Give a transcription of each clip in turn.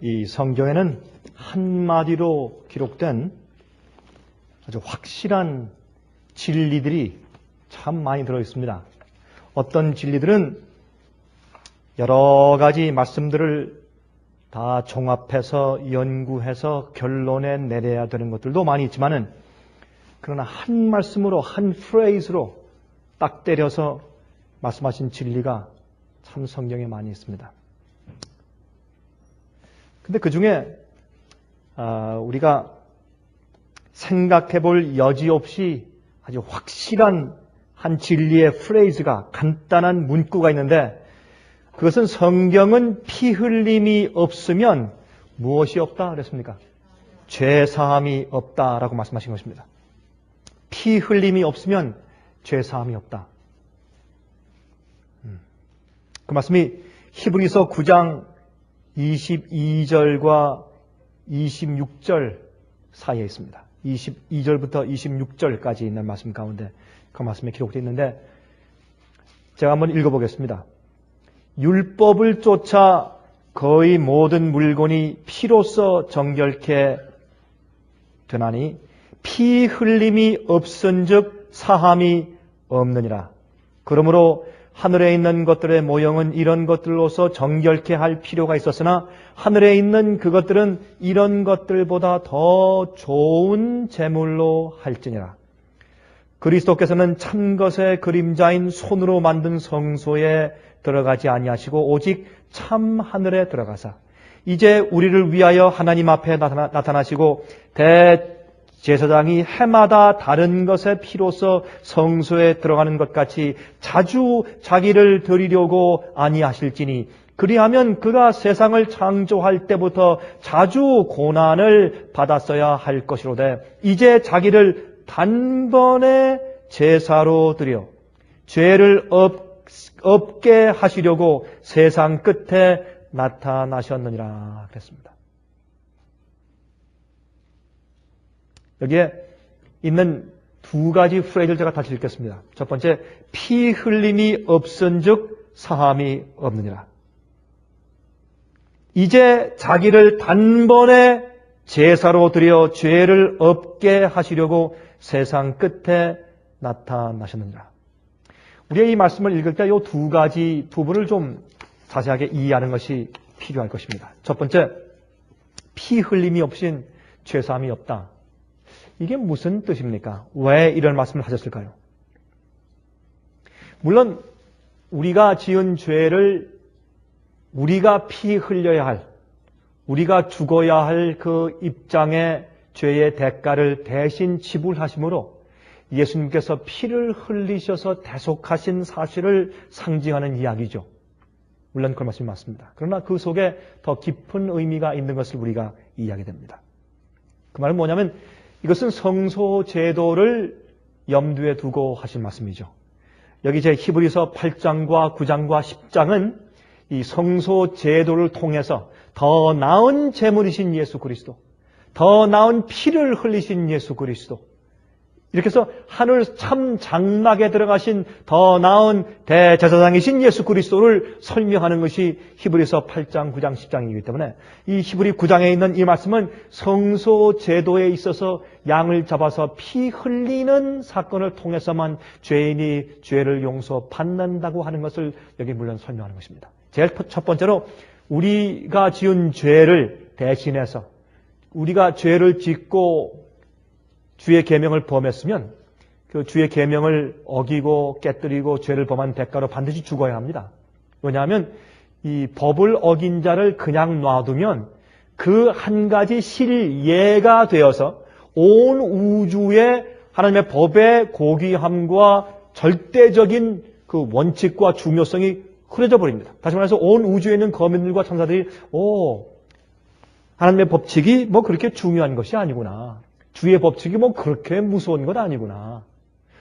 이 성경에는 한마디로 기록된 아주 확실한 진리들이 참 많이 들어 있습니다. 어떤 진리들은 여러 가지 말씀들을 다 종합해서 연구해서 결론에 내려야 되는 것들도 많이 있지만은 그러나 한 말씀으로 한 프레이즈로 딱 때려서 말씀하신 진리가 참 성경에 많이 있습니다. 근데 그 중에 우리가 생각해 볼 여지 없이 아주 확실한 한 진리의 프레이즈가 간단한 문구가 있는데 그것은 성경은 피 흘림이 없으면 무엇이 없다 그랬습니까? 죄 사함이 없다라고 말씀하신 것입니다. 피 흘림이 없으면 죄 사함이 없다. 그 말씀이 히브리서 9장 22절과 26절 사이에 있습니다. 22절부터 26절까지 있는 말씀 가운데 그 말씀에 기록되어 있는데 제가 한번 읽어보겠습니다. 율법을 쫓아 거의 모든 물건이 피로써 정결케 되나니 피 흘림이 없은즉 사함이 없느니라. 그러므로 하늘에 있는 것들의 모형은 이런 것들로서 정결케 할 필요가 있었으나 하늘에 있는 그것들은 이런 것들보다 더 좋은 제물로 할지니라. 그리스도께서는 참것의 그림자인 손으로 만든 성소에 들어가지 아니하시고 오직 참 하늘에 들어가사 이제 우리를 위하여 하나님 앞에 나타나시고 대제사장이 해마다 다른 것의 피로서 성소에 들어가는 것 같이 자주 자기를 드리려고 아니하실지니 그리하면 그가 세상을 창조할 때부터 자주 고난을 받았어야 할 것이로되 이제 자기를 단번에 제사로 드려 죄를 없게 하시려고 세상 끝에 나타나셨느니라 그랬습니다. 여기에 있는 두 가지 프레이즈를 제가 다시 읽겠습니다. 첫 번째, 피 흘림이 없은즉 사함이 없느니라. 이제 자기를 단번에 제사로 드려 죄를 없게 하시려고 세상 끝에 나타나셨느니라. 우리가 이 말씀을 읽을 때 이 두 가지 부분을 좀 자세하게 이해하는 것이 필요할 것입니다. 첫 번째, 피 흘림이 없인 죄사함이 없다. 이게 무슨 뜻입니까? 왜 이런 말씀을 하셨을까요? 물론 우리가 지은 죄를 우리가 피 흘려야 할, 우리가 죽어야 할 그 입장의 죄의 대가를 대신 지불하심으로 예수님께서 피를 흘리셔서 대속하신 사실을 상징하는 이야기죠. 물론 그 말씀이 맞습니다. 그러나 그 속에 더 깊은 의미가 있는 것을 우리가 이해하게 됩니다. 그 말은 뭐냐면 이것은 성소 제도를 염두에 두고 하신 말씀이죠. 여기 제 히브리서 8장과 9장과 10장은 이 성소 제도를 통해서 더 나은 제물이신 예수 그리스도, 더 나은 피를 흘리신 예수 그리스도, 이렇게 해서 하늘 참 장막에 들어가신 더 나은 대제사장이신 예수 그리스도를 설명하는 것이 히브리서 8장, 9장, 10장이기 때문에 이 히브리 9장에 있는 이 말씀은 성소 제도에 있어서 양을 잡아서 피 흘리는 사건을 통해서만 죄인이 죄를 용서받는다고 하는 것을 여기 물론 설명하는 것입니다. 제일 첫 번째로 우리가 지은 죄를 대신해서 우리가 죄를 짓고 주의 계명을 범했으면 그 주의 계명을 어기고 깨뜨리고 죄를 범한 대가로 반드시 죽어야 합니다. 왜냐하면 이 법을 어긴 자를 그냥 놔두면 그 한 가지 실예가 되어서 온 우주에 하나님의 법의 고귀함과 절대적인 그 원칙과 중요성이 흐려져 버립니다. 다시 말해서 온 우주에 있는 거민들과 천사들이 하나님의 법칙이 뭐 그렇게 중요한 것이 아니구나. 주의 법칙이 뭐 그렇게 무서운 것 아니구나.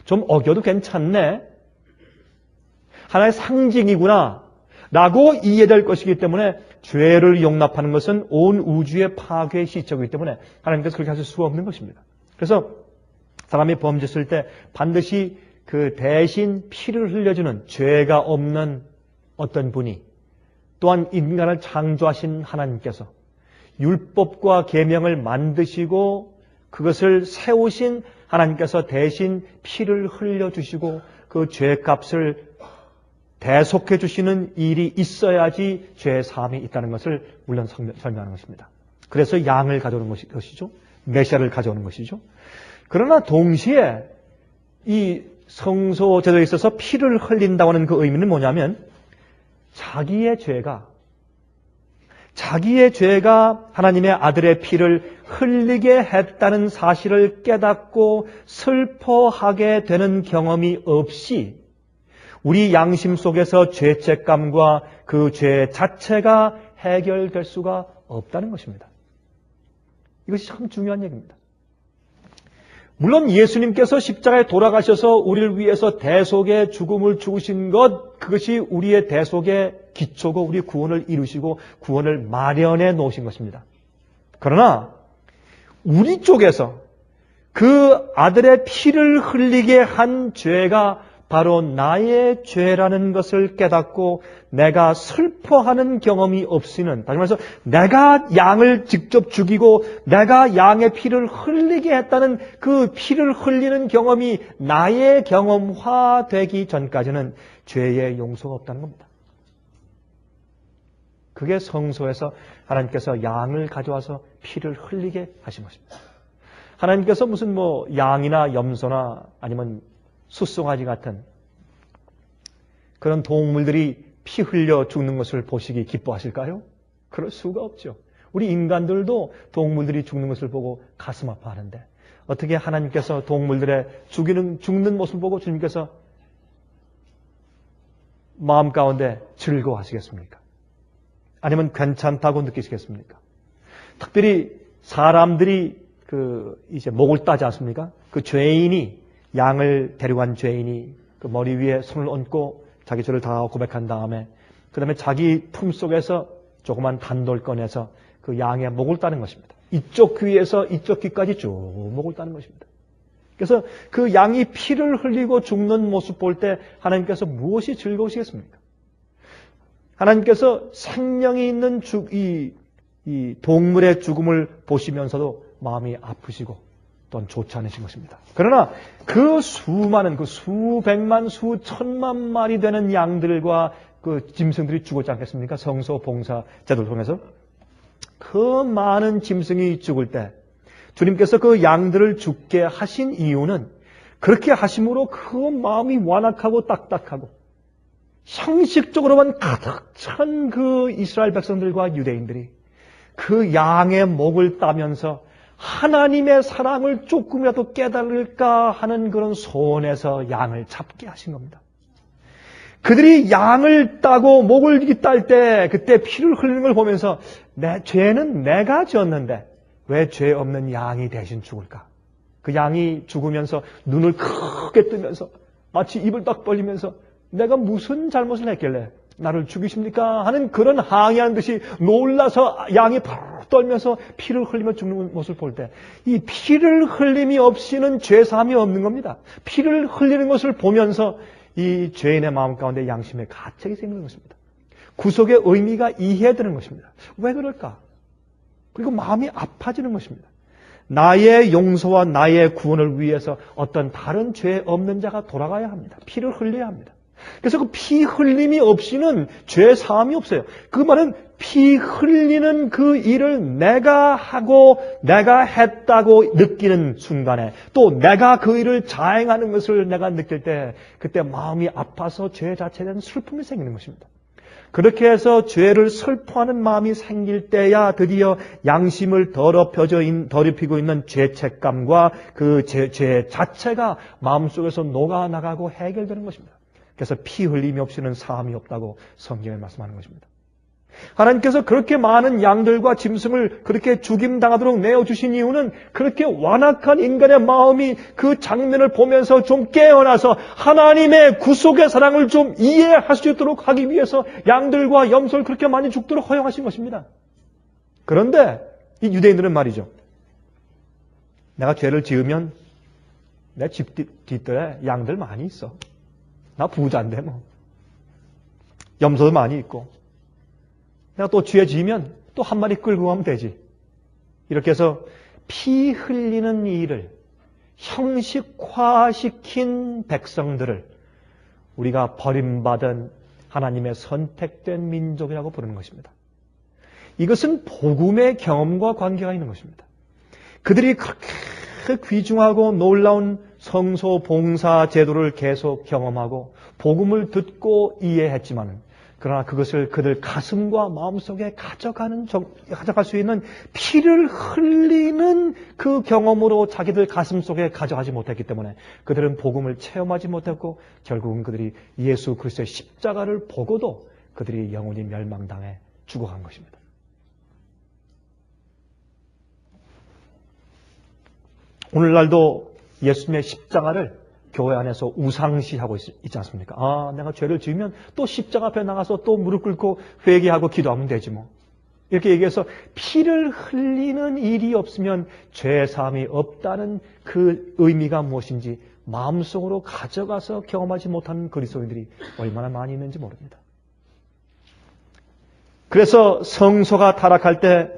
좀 어겨도 괜찮네. 하나의 상징이구나. 라고 이해될 것이기 때문에 죄를 용납하는 것은 온 우주의 파괴의 시초이기 때문에 하나님께서 그렇게 하실 수가 없는 것입니다. 그래서 사람이 범죄했을 때 반드시 그 대신 피를 흘려주는 죄가 없는 어떤 분이 또한 인간을 창조하신 하나님께서 율법과 계명을 만드시고 그것을 세우신 하나님께서 대신 피를 흘려주시고 그 죄값을 대속해 주시는 일이 있어야지 죄 사함이 있다는 것을 물론 설명하는 것입니다. 그래서 양을 가져오는 것이죠. 메시아를 가져오는 것이죠. 그러나 동시에 이 성소 제도에 있어서 피를 흘린다고 하는 그 의미는 뭐냐면 자기의 죄가 하나님의 아들의 피를 흘리게 했다는 사실을 깨닫고 슬퍼하게 되는 경험이 없이 우리 양심 속에서 죄책감과 그 죄 자체가 해결될 수가 없다는 것입니다. 이것이 참 중요한 얘기입니다. 물론 예수님께서 십자가에 돌아가셔서 우리를 위해서 대속의 죽음을 죽으신 것, 그것이 우리의 대속의 기초고 우리 구원을 이루시고 구원을 마련해 놓으신 것입니다. 그러나 우리 쪽에서 그 아들의 피를 흘리게 한 죄가 바로 나의 죄라는 것을 깨닫고 내가 슬퍼하는 경험이 없이는, 다시 말해서 내가 양을 직접 죽이고 내가 양의 피를 흘리게 했다는 그 피를 흘리는 경험이 나의 경험화되기 전까지는 죄의 용서가 없다는 겁니다. 그게 성소에서 하나님께서 양을 가져와서 피를 흘리게 하신 것입니다. 하나님께서 무슨 양이나 염소나 아니면 숫송아지 같은 그런 동물들이 피 흘려 죽는 것을 보시기 기뻐하실까요? 그럴 수가 없죠. 우리 인간들도 동물들이 죽는 것을 보고 가슴 아파하는데 어떻게 하나님께서 동물들의 죽는 모습을 보고 주님께서 마음 가운데 즐거워하시겠습니까? 아니면 괜찮다고 느끼시겠습니까? 특별히 사람들이 이제 목을 따지 않습니까? 그 죄인이, 양을 데려간 죄인이 그 머리 위에 손을 얹고 자기 죄를 다 고백한 다음에 그 다음에 자기 품속에서 조그만 단돌 꺼내서 그 양의 목을 따는 것입니다. 이쪽 귀에서 이쪽 귀까지 쭉 목을 따는 것입니다. 그래서 그 양이 피를 흘리고 죽는 모습 볼 때 하나님께서 무엇이 즐거우시겠습니까? 하나님께서 생명이 있는 이 동물의 죽음을 보시면서도 마음이 아프시고 또한 좋지 않으신 것입니다. 그러나 그 수많은, 그 수백만, 수천만 마리 되는 양들과 그 짐승들이 죽었지 않겠습니까? 성소 봉사 제도를 통해서. 그 많은 짐승이 죽을 때 주님께서 그 양들을 죽게 하신 이유는 그렇게 하심으로 그 마음이 완악하고 딱딱하고 형식적으로만 가득 찬 그 이스라엘 백성들과 유대인들이 그 양의 목을 따면서 하나님의 사랑을 조금이라도 깨달을까 하는 그런 소원에서 양을 잡게 하신 겁니다. 그들이 양을 따고 목을 딸 때 그때 피를 흘리는 걸 보면서 내 죄는 내가 지었는데 왜 죄 없는 양이 대신 죽을까? 그 양이 죽으면서 눈을 크게 뜨면서 마치 입을 딱 벌리면서 내가 무슨 잘못을 했길래 나를 죽이십니까? 하는 그런 항의하는 듯이 놀라서 양이 바로 떨면서 피를 흘리며 죽는 모습을 볼 때 이 피를 흘림이 없이는 죄사함이 없는 겁니다. 피를 흘리는 것을 보면서 이 죄인의 마음 가운데 양심의 가책이 생기는 것입니다. 구속의 의미가 이해되는 것입니다. 왜 그럴까? 그리고 마음이 아파지는 것입니다. 나의 용서와 나의 구원을 위해서 어떤 다른 죄 없는 자가 돌아가야 합니다. 피를 흘려야 합니다. 그래서 그 피 흘림이 없이는 죄 사함이 없어요. 그 말은 피 흘리는 그 일을 내가 하고 내가 했다고 느끼는 순간에 또 내가 그 일을 자행하는 것을 내가 느낄 때 그때 마음이 아파서 죄 자체에 대한 슬픔이 생기는 것입니다. 그렇게 해서 죄를 슬퍼하는 마음이 생길 때야 드디어 양심을 더럽히고 있는 죄책감과 그 죄 자체가 마음속에서 녹아나가고 해결되는 것입니다. 그래서 피 흘림이 없이는 사함이 없다고 성경에 말씀하는 것입니다. 하나님께서 그렇게 많은 양들과 짐승을 그렇게 죽임당하도록 내어주신 이유는 그렇게 완악한 인간의 마음이 그 장면을 보면서 좀 깨어나서 하나님의 구속의 사랑을 좀 이해할 수 있도록 하기 위해서 양들과 염소를 그렇게 많이 죽도록 허용하신 것입니다. 그런데 이 유대인들은 말이죠. 내가 죄를 지으면 내 집 뒷뜰에 양들 많이 있어. 나 부자인데 뭐. 염소도 많이 있고. 내가 또 죄 지으면 또 한 마리 끌고 가면 되지. 이렇게 해서 피 흘리는 일을 형식화시킨 백성들을 우리가 버림받은 하나님의 선택된 민족이라고 부르는 것입니다. 이것은 복음의 경험과 관계가 있는 것입니다. 그들이 그렇게 귀중하고 놀라운 성소 봉사 제도를 계속 경험하고 복음을 듣고 이해했지만, 그러나 그것을 그들 가슴과 마음속에 가져갈 수 있는 피를 흘리는 그 경험으로 자기들 가슴속에 가져가지 못했기 때문에 그들은 복음을 체험하지 못했고, 결국은 그들이 예수 그리스도의 십자가를 보고도 그들이 영원히 멸망당해 죽어간 것입니다. 오늘날도 예수님의 십자가를 교회 안에서 우상시하고 있지 않습니까? 내가 죄를 지으면 또 십자가 앞에 나가서 또 무릎 꿇고 회개하고 기도하면 되지 뭐. 이렇게 얘기해서 피를 흘리는 일이 없으면 죄 사함이 없다는 그 의미가 무엇인지 마음속으로 가져가서 경험하지 못하는 그리스도인들이 얼마나 많이 있는지 모릅니다. 그래서 성소가 타락할 때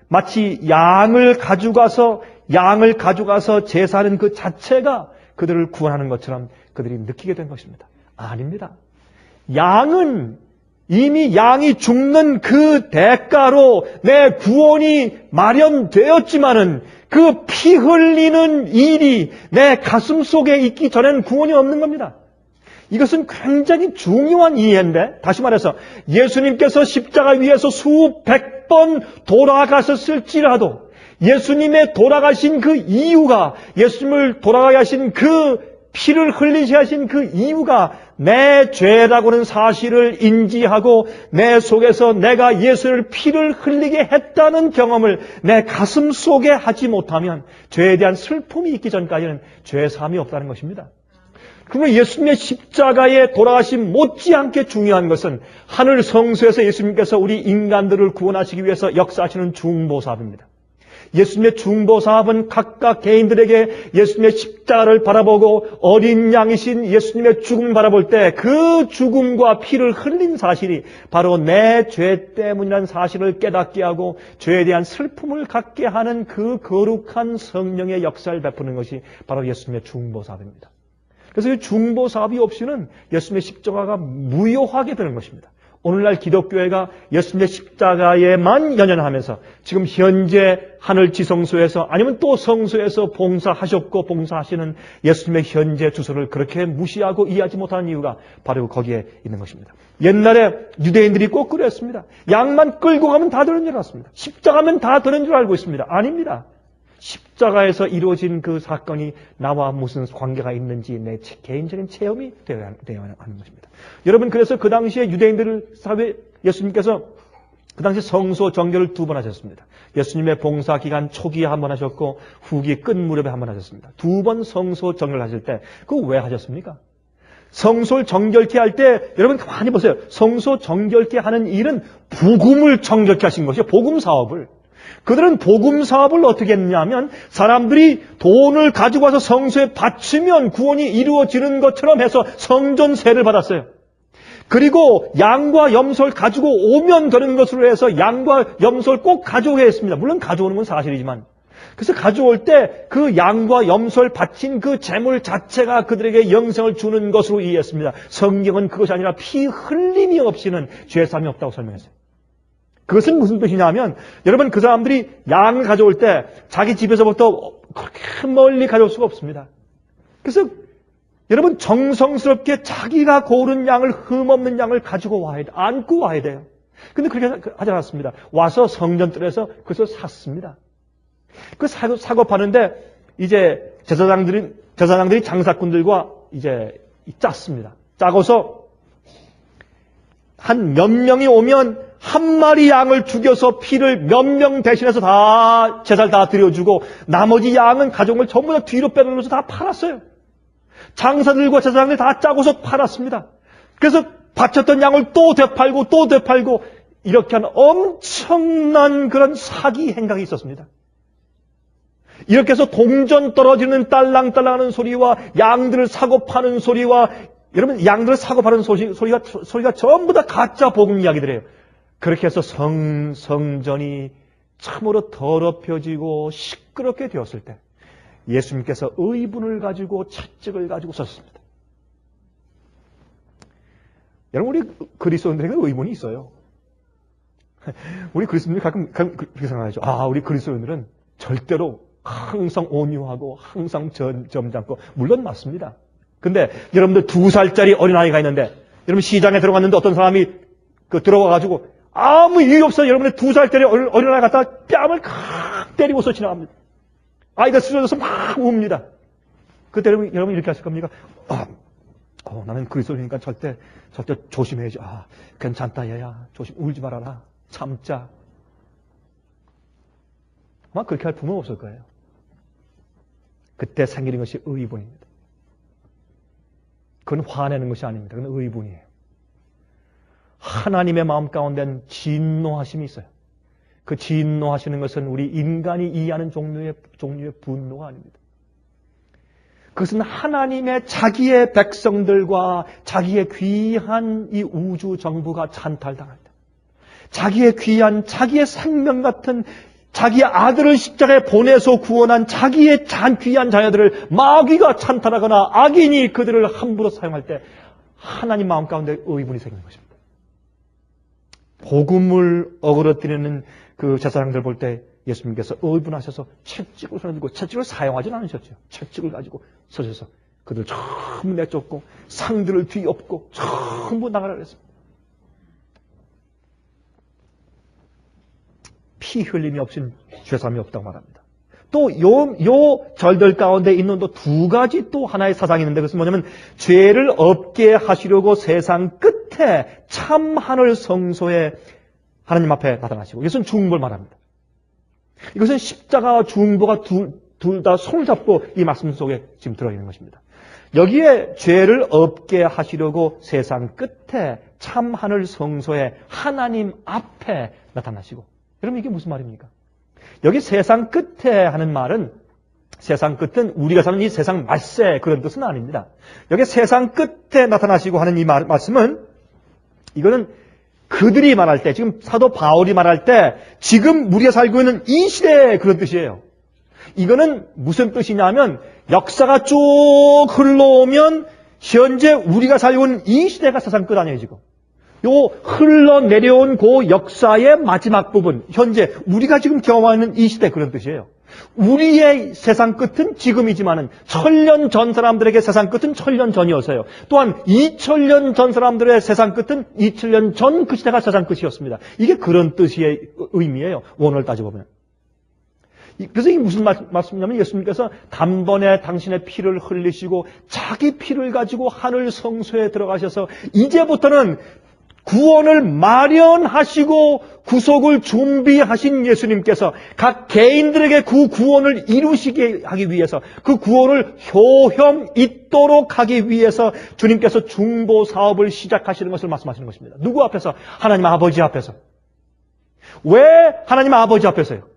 마치 양을 가져가서 제사하는 그 자체가 그들을 구원하는 것처럼 그들이 느끼게 된 것입니다. 아닙니다. 양은 이미 양이 죽는 그 대가로 내 구원이 마련되었지만은 그 피 흘리는 일이 내 가슴 속에 있기 전에는 구원이 없는 겁니다. 이것은 굉장히 중요한 이해인데, 다시 말해서 예수님께서 십자가 위에서 수백 번 돌아가셨을지라도 예수님의 돌아가신 그 이유가, 예수님을 돌아가게 하신 그 피를 흘리게 하신 그 이유가 내 죄라고는 사실을 인지하고 내 속에서 내가 예수를 피를 흘리게 했다는 경험을 내 가슴 속에 하지 못하면 죄에 대한 슬픔이 있기 전까지는 죄 사함이 없다는 것입니다. 그러면 예수님의 십자가에 돌아가심 못지않게 중요한 것은 하늘 성소에서 예수님께서 우리 인간들을 구원하시기 위해서 역사하시는 중보사업입니다. 예수님의 중보사업은 각각 개인들에게 예수님의 십자가를 바라보고 어린 양이신 예수님의 죽음을 바라볼 때 그 죽음과 피를 흘린 사실이 바로 내 죄 때문이라는 사실을 깨닫게 하고 죄에 대한 슬픔을 갖게 하는 그 거룩한 성령의 역사를 베푸는 것이 바로 예수님의 중보사업입니다. 그래서 이 중보사업이 없이는 예수님의 십자가가 무효하게 되는 것입니다. 오늘날 기독교회가 예수님의 십자가에만 연연하면서 지금 현재 하늘 지성소에서 아니면 또 성소에서 봉사하셨고 봉사하시는 예수님의 현재 주소를 그렇게 무시하고 이해하지 못하는 이유가 바로 거기에 있는 것입니다. 옛날에 유대인들이 꼭 그랬습니다. 양만 끌고 가면 다 되는 줄 알았습니다. 십자가면 다 되는 줄 알고 있습니다. 아닙니다. 십자가에서 이루어진 그 사건이 나와 무슨 관계가 있는지 내 개인적인 체험이 되어야 하는 것입니다. 여러분, 그래서 그 당시에 유대인들을 사회 예수님께서 그 당시 성소 정결을 2번 하셨습니다. 예수님의 봉사 기간 초기에 한 번 하셨고 후기 끝 무렵에 한 번 하셨습니다. 2번 성소 정결을 하실 때 그거 왜 하셨습니까? 성소를 정결케 할 때 여러분 가만히 보세요. 성소 정결케 하는 일은 복음을 정결케 하신 것이요. 복음 사업을. 그들은 복음 사업을 어떻게 했냐면 사람들이 돈을 가지고 와서 성소에 바치면 구원이 이루어지는 것처럼 해서 성전세를 받았어요. 그리고 양과 염소를 가지고 오면 되는 것으로 해서 양과 염소를 꼭 가져오게 했습니다. 물론 가져오는 건 사실이지만. 그래서 가져올 때 그 양과 염소를 바친 그 제물 자체가 그들에게 영생을 주는 것으로 이해했습니다. 성경은 그것이 아니라 피 흘림이 없이는 죄사함이 없다고 설명했어요. 그것은 무슨 뜻이냐면 여러분, 그 사람들이 양을 가져올 때 자기 집에서부터 그렇게 멀리 가져올 수가 없습니다. 그래서 여러분, 정성스럽게 자기가 고른 양을, 흠없는 양을 가지고 와야 돼. 안고 와야 돼요. 근데 그렇게 하지 않았습니다. 와서 성전뜰에서 그것을 샀습니다. 그 사고 파는데 이제 제사장들이 장사꾼들과 이제 짰습니다. 짜고서 한 몇 명이 오면 한 마리 양을 죽여서 피를 몇 명 대신해서 다 제사를 다 드려주고 나머지 양은 가져온 걸 전부 다 뒤로 빼놓으면서 다 팔았어요. 장사들과 제사장들이 다 짜고서 팔았습니다. 그래서 바쳤던 양을 또 되팔고 또 되팔고 이렇게 한 엄청난 그런 사기 행각이 있었습니다. 이렇게 해서 동전 떨어지는 딸랑딸랑하는 소리와 양들을 사고 파는 소리와 여러분, 양들을 사고 파는 소리가 전부 다 가짜 복음 이야기들이에요. 그렇게 해서 성전이 참으로 더럽혀지고 시끄럽게 되었을 때 예수님께서 의분을 가지고 채찍을 가지고 섰습니다. 여러분, 우리 그리스도인들에게 의문이 있어요. 우리 그리스도인들이 가끔 그렇게 생각하죠. 우리 그리스도인들은 절대로 항상 온유하고 항상 점잖고, 물론 맞습니다. 근데 여러분들 2살짜리 어린아이가 있는데, 여러분 시장에 들어갔는데 어떤 사람이 들어와가지고 아무 이유 없어 여러분의 2살짜리 어린아이 갖다 뺨을 칵 때리고서 지나갑니다. 아이가 쓰러져서 막 웁니다. 그때 여러분 이렇게 하실 겁니까? 나는 그리스도니까 절대 조심해야지. 괜찮다 얘야. 조심, 울지 말아라. 참자. 아마 그렇게 할 부모는 없을 거예요. 그때 생기는 것이 의분입니다. 그건 화내는 것이 아닙니다. 그건 의분이에요. 하나님의 마음 가운데는 진노하심이 있어요. 그 진노하시는 것은 우리 인간이 이해하는 종류의 분노가 아닙니다. 그것은 하나님의 자기의 백성들과 자기의 귀한 이 우주 정부가 찬탈당할 때, 자기의 귀한, 자기의 생명 같은 자기의 아들을 십자가에 보내서 구원한 자기의 귀한 자녀들을 마귀가 찬탈하거나 악인이 그들을 함부로 사용할 때 하나님 마음 가운데 의분이 생기는 것입니다. 복음을 어그러뜨리는 그 제사장들 볼 때 예수님께서 의분하셔서 채찍을 손에 들고, 채찍을 사용하지는 않으셨죠. 채찍을 가지고 서셔서 그들 전부 내쫓고 상들을 뒤엎고 전부 나가라 그랬습니다. 피 흘림이 없인 죄사함이 없다고 말합니다. 또 요 절들 가운데 있는 또 2가지 또 하나의 사상이 있는데, 그것은 뭐냐면 죄를 없게 하시려고 세상 끝에 참 하늘 성소에 하나님 앞에 나타나시고, 이것은 중보를 말합니다. 이것은 십자가와 중보가 둘 다 손을 잡고 이 말씀 속에 지금 들어있는 것입니다. 여기에 죄를 없게 하시려고 세상 끝에 참 하늘 성소에 하나님 앞에 나타나시고, 여러분 이게 무슨 말입니까? 여기 세상 끝에 하는 말은, 세상 끝은 우리가 사는 이 세상 말세 그런 뜻은 아닙니다. 여기 세상 끝에 나타나시고 하는 이 말씀은, 이거는 그들이 말할 때, 지금 사도 바울이 말할 때 지금 우리가 살고 있는 이 시대의 그런 뜻이에요. 이거는 무슨 뜻이냐면, 역사가 쭉 흘러오면 현재 우리가 살고 있는 이 시대가 세상 끝 아니에요 지금. 요 흘러내려온 그 역사의 마지막 부분, 현재 우리가 지금 경험하는 이 시대 그런 뜻이에요. 우리의 세상 끝은 지금이지만은 1000년 전 사람들에게 세상 끝은 1000년 전이었어요. 또한 2000년 전 사람들의 세상 끝은 2000년 전 그 시대가 세상 끝이었습니다. 이게 그런 뜻의 의미예요. 원어를 따져보면. 그래서 이게 무슨 말씀이냐면, 예수님께서 단번에 당신의 피를 흘리시고 자기 피를 가지고 하늘 성소에 들어가셔서 이제부터는 구원을 마련하시고 구속을 준비하신 예수님께서 각 개인들에게 그 구원을 이루시게 하기 위해서, 그 구원을 효험 있도록 하기 위해서 주님께서 중보 사업을 시작하시는 것을 말씀하시는 것입니다. 누구 앞에서? 하나님 아버지 앞에서. 왜 하나님 아버지 앞에서요?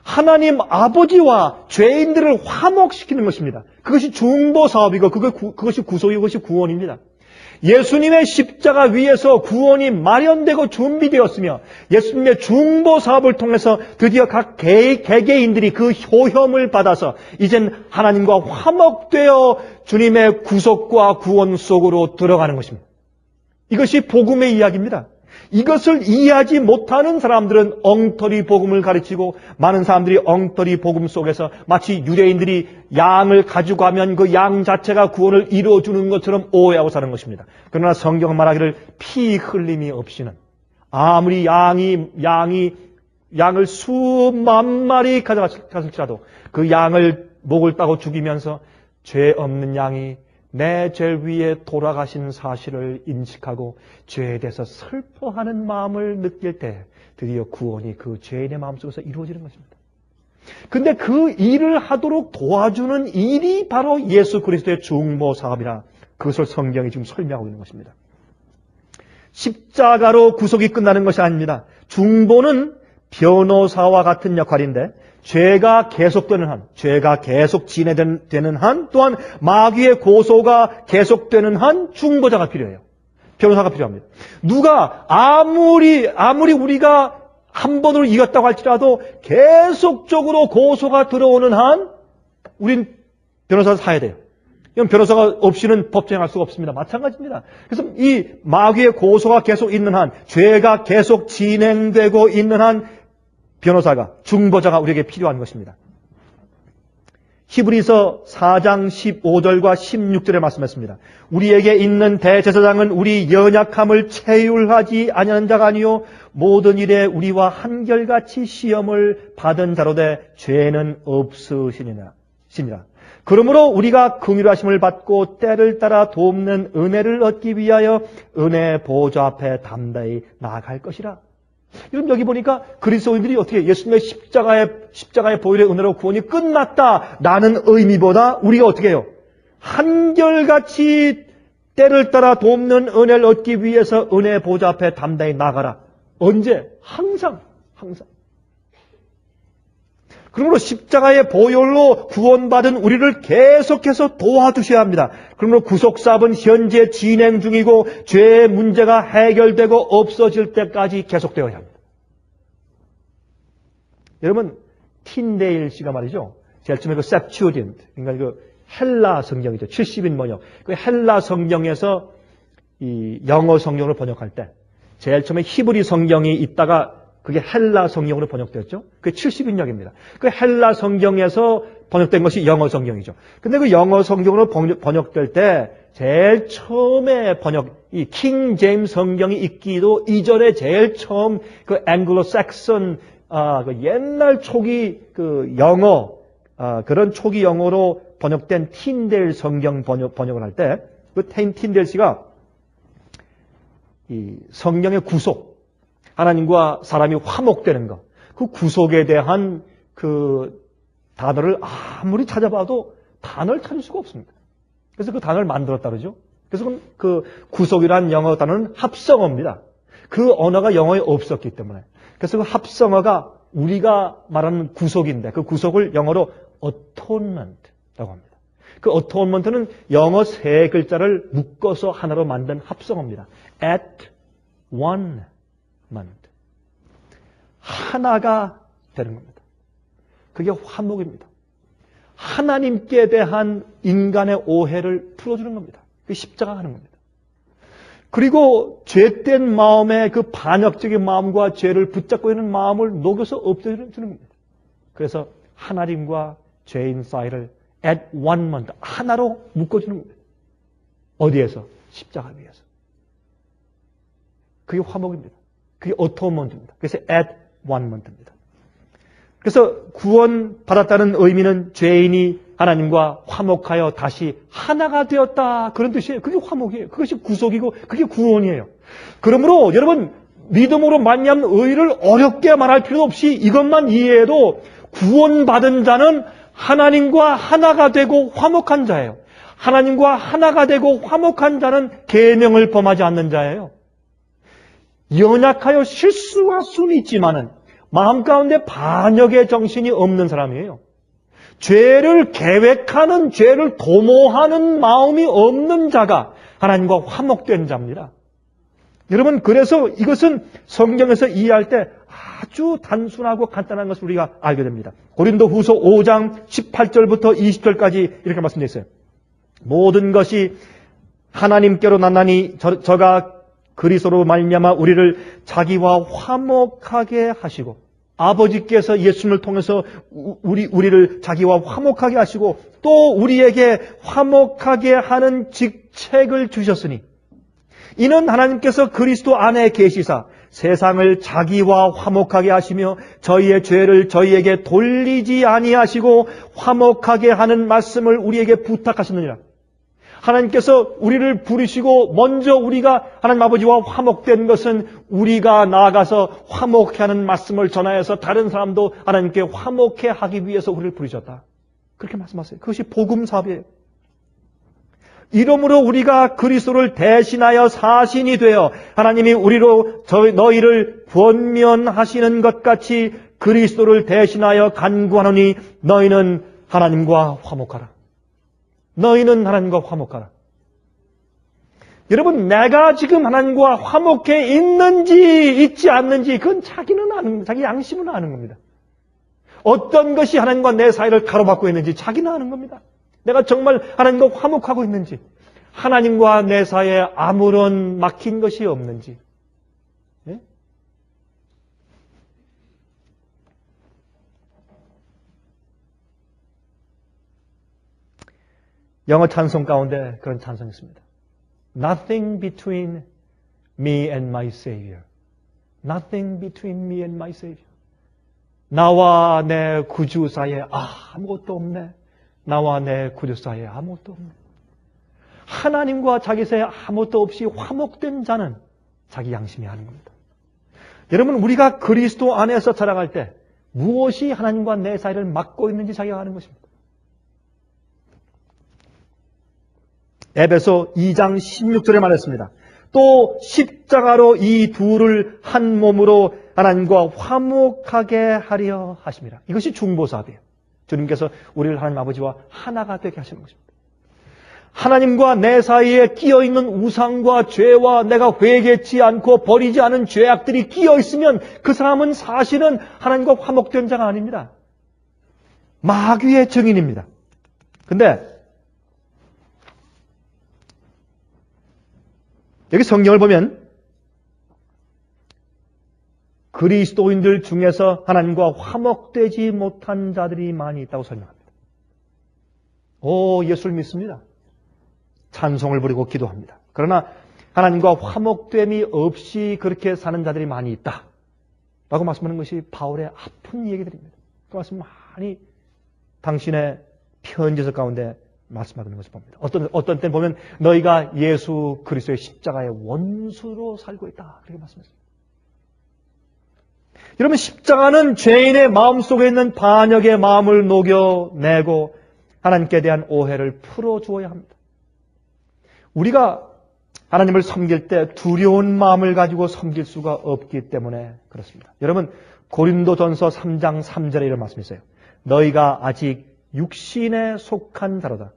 하나님 아버지와 죄인들을 화목시키는 것입니다. 그것이 중보 사업이고 그것이 구속이고 그것이 구원입니다. 예수님의 십자가 위에서 구원이 마련되고 준비되었으며, 예수님의 중보 사업을 통해서 드디어 각 개개인들이 그 효험을 받아서 이젠 하나님과 화목되어 주님의 구속과 구원 속으로 들어가는 것입니다. 이것이 복음의 이야기입니다. 이것을 이해하지 못하는 사람들은 엉터리 복음을 가르치고, 많은 사람들이 엉터리 복음 속에서 마치 유대인들이 양을 가져가면 그 양 자체가 구원을 이루어주는 것처럼 오해하고 사는 것입니다. 그러나 성경은 말하기를 피 흘림이 없이는, 아무리 양을 수만 마리 가져갔을지라도 그 양을 목을 따고 죽이면서 죄 없는 양이 내 죄 위에 돌아가신 사실을 인식하고 죄에 대해서 슬퍼하는 마음을 느낄 때 드디어 구원이 그 죄인의 마음속에서 이루어지는 것입니다. 근데 그 일을 하도록 도와주는 일이 바로 예수 그리스도의 중보 사업이라, 그것을 성경이 지금 설명하고 있는 것입니다. 십자가로 구속이 끝나는 것이 아닙니다. 중보는 변호사와 같은 역할인데, 죄가 계속되는 한, 죄가 계속 진행되는 한, 또한 마귀의 고소가 계속되는 한 중보자가 필요해요. 변호사가 필요합니다. 누가 아무리 우리가 한 번으로 이겼다고 할지라도 계속적으로 고소가 들어오는 한 우린 변호사를 사야 돼요. 이건 변호사가 없이는 법정할 수가 없습니다. 마찬가지입니다. 그래서 이 마귀의 고소가 계속 있는 한, 죄가 계속 진행되고 있는 한 변호사가, 중보자가 우리에게 필요한 것입니다. 히브리서 4장 15절과 16절에 말씀했습니다. 우리에게 있는 대제사장은 우리 연약함을 체휼하지 아니하는 자가 아니요 모든 일에 우리와 한결같이 시험을 받은 자로되 죄는 없으시니라. 그러므로 우리가 긍휼하심을 받고 때를 따라 돕는 은혜를 얻기 위하여 은혜 보좌 앞에 담대히 나아갈 것이라. 여러분 여기 보니까 그리스도인들이 어떻게 예수님의 십자가의 보혈의 은혜로 구원이 끝났다라는 의미보다 우리가 어떻게 해요? 한결같이 때를 따라 돕는 은혜를 얻기 위해서 은혜 보좌 앞에 담대히 나가라. 언제? 항상. 그러므로 십자가의 보혈로 구원받은 우리를 계속해서 도와주셔야 합니다. 그러므로 구속사업은 현재 진행 중이고 죄의 문제가 해결되고 없어질 때까지 계속되어야 합니다. 여러분 틴데일 씨가 말이죠. 제일 처음에 그 셉튜어딘트, 그러니까 그 헬라 성경이죠. 70인 번역. 그 헬라 성경에서 이 영어 성경을 번역할 때 제일 처음에 히브리 성경이 있다가 그게 헬라 성경으로 번역되었죠. 그게 70인역입니다. 그 헬라 성경에서 번역된 것이 영어 성경이죠. 근데 그 영어 성경으로 번역될 때 제일 처음에 이 킹 제임스 성경이 있기도 이전에 제일 처음 그 앵글로 삭슨 그 옛날 초기 그 영어 그런 초기 영어로 번역된 틴데일 성경 번역을 할 때 그 틴데일 씨가 이 성경의 구속, 하나님과 사람이 화목되는 것, 그 구속에 대한 그 단어를 아무리 찾아봐도 단어를 찾을 수가 없습니다. 그래서 그 단어를 만들었다 그러죠. 그래서 그 구속이라는 영어 단어는 합성어입니다. 그 언어가 영어에 없었기 때문에. 그래서 그 합성어가 우리가 말하는 구속인데 그 구속을 영어로 atonement라고 합니다. 그 atonement는 영어 세 글자를 묶어서 하나로 만든 합성어입니다. at one 하나가 되는 겁니다. 그게 화목입니다. 하나님께 대한 인간의 오해를 풀어주는 겁니다. 그게 십자가 하는 겁니다. 그리고 죄된 마음의 그 반역적인 마음과 죄를 붙잡고 있는 마음을 녹여서 없애주는 겁니다. 그래서 하나님과 죄인 사이를 at one moment 하나로 묶어주는 겁니다. 어디에서? 십자가 위에서. 그게 화목입니다. 그게 atonement입니다. 그래서 at one moment입니다. 그래서 구원 받았다는 의미는 죄인이 하나님과 화목하여 다시 하나가 되었다 그런 뜻이에요. 그게 화목이에요. 그것이 구속이고 그게 구원이에요. 그러므로 여러분 믿음으로 말미암은 의를 어렵게 말할 필요 없이 이것만 이해해도 구원받은 자는 하나님과 하나가 되고 화목한 자예요. 하나님과 하나가 되고 화목한 자는 계명을 범하지 않는 자예요. 연약하여 실수할 수는 있지만은 마음 가운데 반역의 정신이 없는 사람이에요. 죄를 계획하는, 죄를 도모하는 마음이 없는 자가 하나님과 화목된 자입니다. 여러분, 그래서 이것은 성경에서 이해할 때 아주 단순하고 간단한 것을 우리가 알게 됩니다. 고린도후서 5장 18절부터 20절까지 이렇게 말씀되어 있어요. 모든 것이 하나님께로 났나니 저가 그리스도로 말미암아 우리를 자기와 화목하게 하시고 아버지께서 예수님을 통해서 우리를 자기와 화목하게 하시고 또 우리에게 화목하게 하는 직책을 주셨으니 이는 하나님께서 그리스도 안에 계시사 세상을 자기와 화목하게 하시며 저희의 죄를 저희에게 돌리지 아니하시고 화목하게 하는 말씀을 우리에게 부탁하셨느니라. 하나님께서 우리를 부르시고 먼저 우리가 하나님 아버지와 화목된 것은 우리가 나아가서 화목해 하는 말씀을 전하여서 다른 사람도 하나님께 화목해 하기 위해서 우리를 부르셨다. 그렇게 말씀하세요. 그것이 복음 사업이에요. 이러므로 우리가 그리스도를 대신하여 사신이 되어 하나님이 우리로 너희를 권면하시는 것 같이 그리스도를 대신하여 간구하노니 너희는 하나님과 화목하라. 너희는 하나님과 화목하라. 여러분, 내가 지금 하나님과 화목해 있는지 있지 않는지 그건 자기 양심은 아는 겁니다. 어떤 것이 하나님과 내 사이를 가로막고 있는지 자기는 아는 겁니다. 내가 정말 하나님과 화목하고 있는지, 하나님과 내 사이에 아무런 막힌 것이 없는지. 예? 영어 찬송 가운데 그런 찬송이 있습니다. Nothing between me and my Savior. Nothing between me and my Savior. 나와 내 구주 사이에 아무것도 없네. 나와 내 구주 사이에 아무것도 없네. 하나님과 자기 사이에 아무것도 없이 화목된 자는 자기 양심이 아는 겁니다. 여러분, 우리가 그리스도 안에서 살아갈 때 무엇이 하나님과 내 사이를 막고 있는지 자기가 아는 것입니다. 에베소 2장 16절에 말했습니다. 또 십자가로 이 둘을 한 몸으로 하나님과 화목하게 하려 하심이라. 이것이 중보사업이에요. 주님께서 우리를 하나님 아버지와 하나가 되게 하시는 것입니다. 하나님과 내 사이에 끼어있는 우상과 죄와 내가 회개치 않고 버리지 않은 죄악들이 끼어있으면 그 사람은 사실은 하나님과 화목된 자가 아닙니다. 마귀의 증인입니다. 근데 여기 성경을 보면 그리스도인들 중에서 하나님과 화목되지 못한 자들이 많이 있다고 설명합니다. 예수를 믿습니다. 찬송을 부리고 기도합니다. 그러나 하나님과 화목됨이 없이 그렇게 사는 자들이 많이 있다 라고 말씀하는 것이 바울의 아픈 얘기들입니다. 그 말씀 많이 당신의 편지서 가운데 말씀하는 것을 봅니다. 어떤 때는 보면 너희가 예수 그리스도의 십자가의 원수로 살고 있다 그렇게 말씀했습니다. 여러분, 십자가는 죄인의 마음속에 있는 반역의 마음을 녹여내고 하나님께 대한 오해를 풀어주어야 합니다. 우리가 하나님을 섬길 때 두려운 마음을 가지고 섬길 수가 없기 때문에 그렇습니다. 여러분, 고린도전서 3장 3절에 이런 말씀이 있어요. 너희가 아직 육신에 속한 자로다.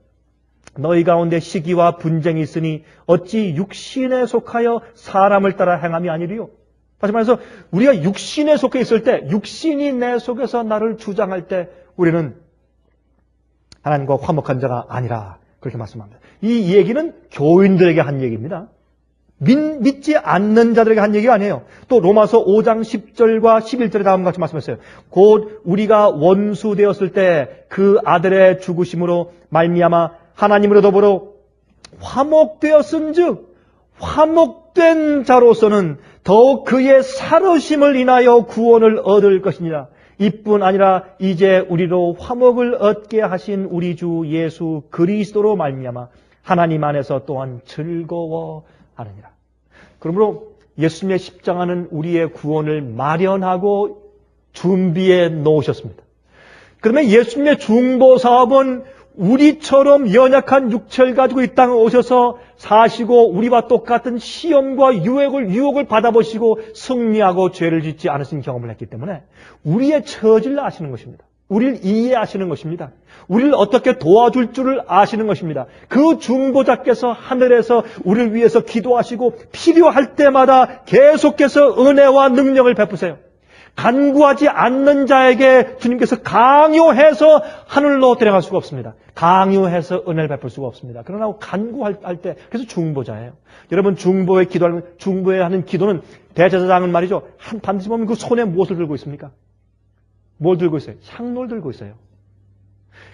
너희 가운데 시기와 분쟁이 있으니 어찌 육신에 속하여 사람을 따라 행함이 아니리요. 다시 말해서 우리가 육신에 속해 있을 때, 육신이 내 속에서 나를 주장할 때 우리는 하나님과 화목한 자가 아니라 그렇게 말씀합니다. 이 얘기는 교인들에게 한 얘기입니다. 믿지 않는 자들에게 한 얘기가 아니에요. 또 로마서 5장 10절과 11절에 다음과 같이 말씀했어요. 곧 우리가 원수 되었을 때 그 아들의 죽으심으로 말미암아 하나님으로 더불어 화목되었은즉 화목된 자로서는 더욱 그의 살으심을 인하여 구원을 얻을 것이니라. 이뿐 아니라 이제 우리로 화목을 얻게 하신 우리 주 예수 그리스도로 말미암아 하나님 안에서 또한 즐거워하느니라. 그러므로 예수님의 십자가는 우리의 구원을 마련하고 준비해 놓으셨습니다. 그러면 예수님의 중보사업은 우리처럼 연약한 육체를 가지고 이 땅에 오셔서 사시고 우리와 똑같은 시험과 유혹을 받아보시고 승리하고 죄를 짓지 않으신 경험을 했기 때문에 우리의 처지를 아시는 것입니다. 우리를 이해하시는 것입니다. 우리를 어떻게 도와줄 줄을 아시는 것입니다. 그 중보자께서 하늘에서 우리를 위해서 기도하시고 필요할 때마다 계속해서 은혜와 능력을 베푸세요. 간구하지 않는 자에게 주님께서 강요해서 하늘로 데려갈 수가 없습니다. 강요해서 은혜를 베풀 수가 없습니다. 그러나 간구할 때, 그래서 중보자예요. 여러분, 중보에 하는 기도는 대제사장은 말이죠. 반드시 보면 그 손에 무엇을 들고 있습니까? 뭘 들고 있어요? 향로를 들고 있어요.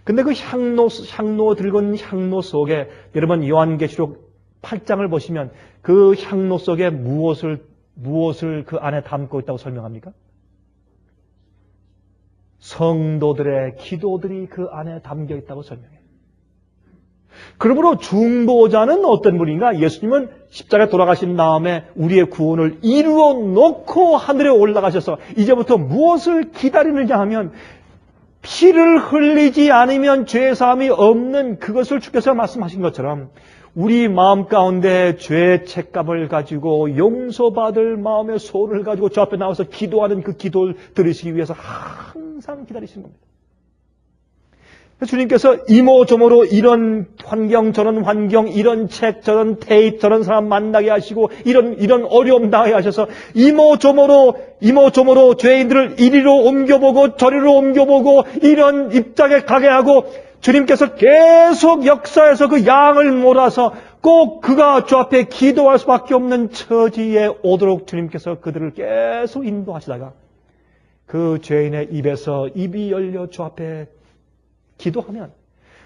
근데 그 향로 들고 있는 향로 속에 여러분 요한계시록 8장을 보시면 그 향로 속에 무엇을 그 안에 담고 있다고 설명합니까? 성도들의 기도들이 그 안에 담겨 있다고 설명해요. 그러므로 중보자는 어떤 분인가? 예수님은 십자가에 돌아가신 다음에 우리의 구원을 이루어 놓고 하늘에 올라가셔서 이제부터 무엇을 기다리느냐 하면 피를 흘리지 않으면 죄사함이 없는 그것을 주께서 말씀하신 것처럼 우리 마음 가운데 죄의 책감을 가지고 용서받을 마음의 소원을 가지고 저 앞에 나와서 기도하는 그 기도를 들으시기 위해서 항상 기다리시는 겁니다. 주님께서 이모저모로 이런 환경, 저런 환경, 이런 책, 저런 테이프, 저런 사람 만나게 하시고, 이런 어려움 당하게 하셔서 이모저모로 죄인들을 이리로 옮겨보고, 저리로 옮겨보고, 이런 입장에 가게 하고, 주님께서 계속 역사에서 그 양을 몰아서 꼭 그가 주 앞에 기도할 수밖에 없는 처지에 오도록 주님께서 그들을 계속 인도하시다가 그 죄인의 입에서 입이 열려 주 앞에 기도하면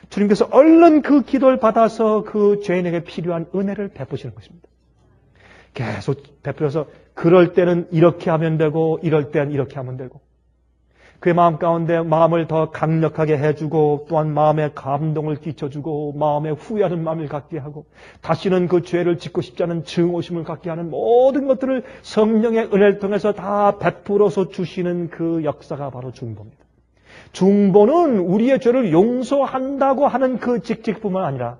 주님께서 얼른 그 기도를 받아서 그 죄인에게 필요한 은혜를 베푸시는 것입니다. 계속 베풀어서 그럴 때는 이렇게 하면 되고 이럴 때는 이렇게 하면 되고 그의 마음 가운데 마음을 더 강력하게 해주고 또한 마음에 감동을 끼쳐주고 마음에 후회하는 마음을 갖게 하고 다시는 그 죄를 짓고 싶지 않은 증오심을 갖게 하는 모든 것들을 성령의 은혜를 통해서 다 베풀어서 주시는 그 역사가 바로 중보입니다. 중보는 우리의 죄를 용서한다고 하는 그 직책뿐만 아니라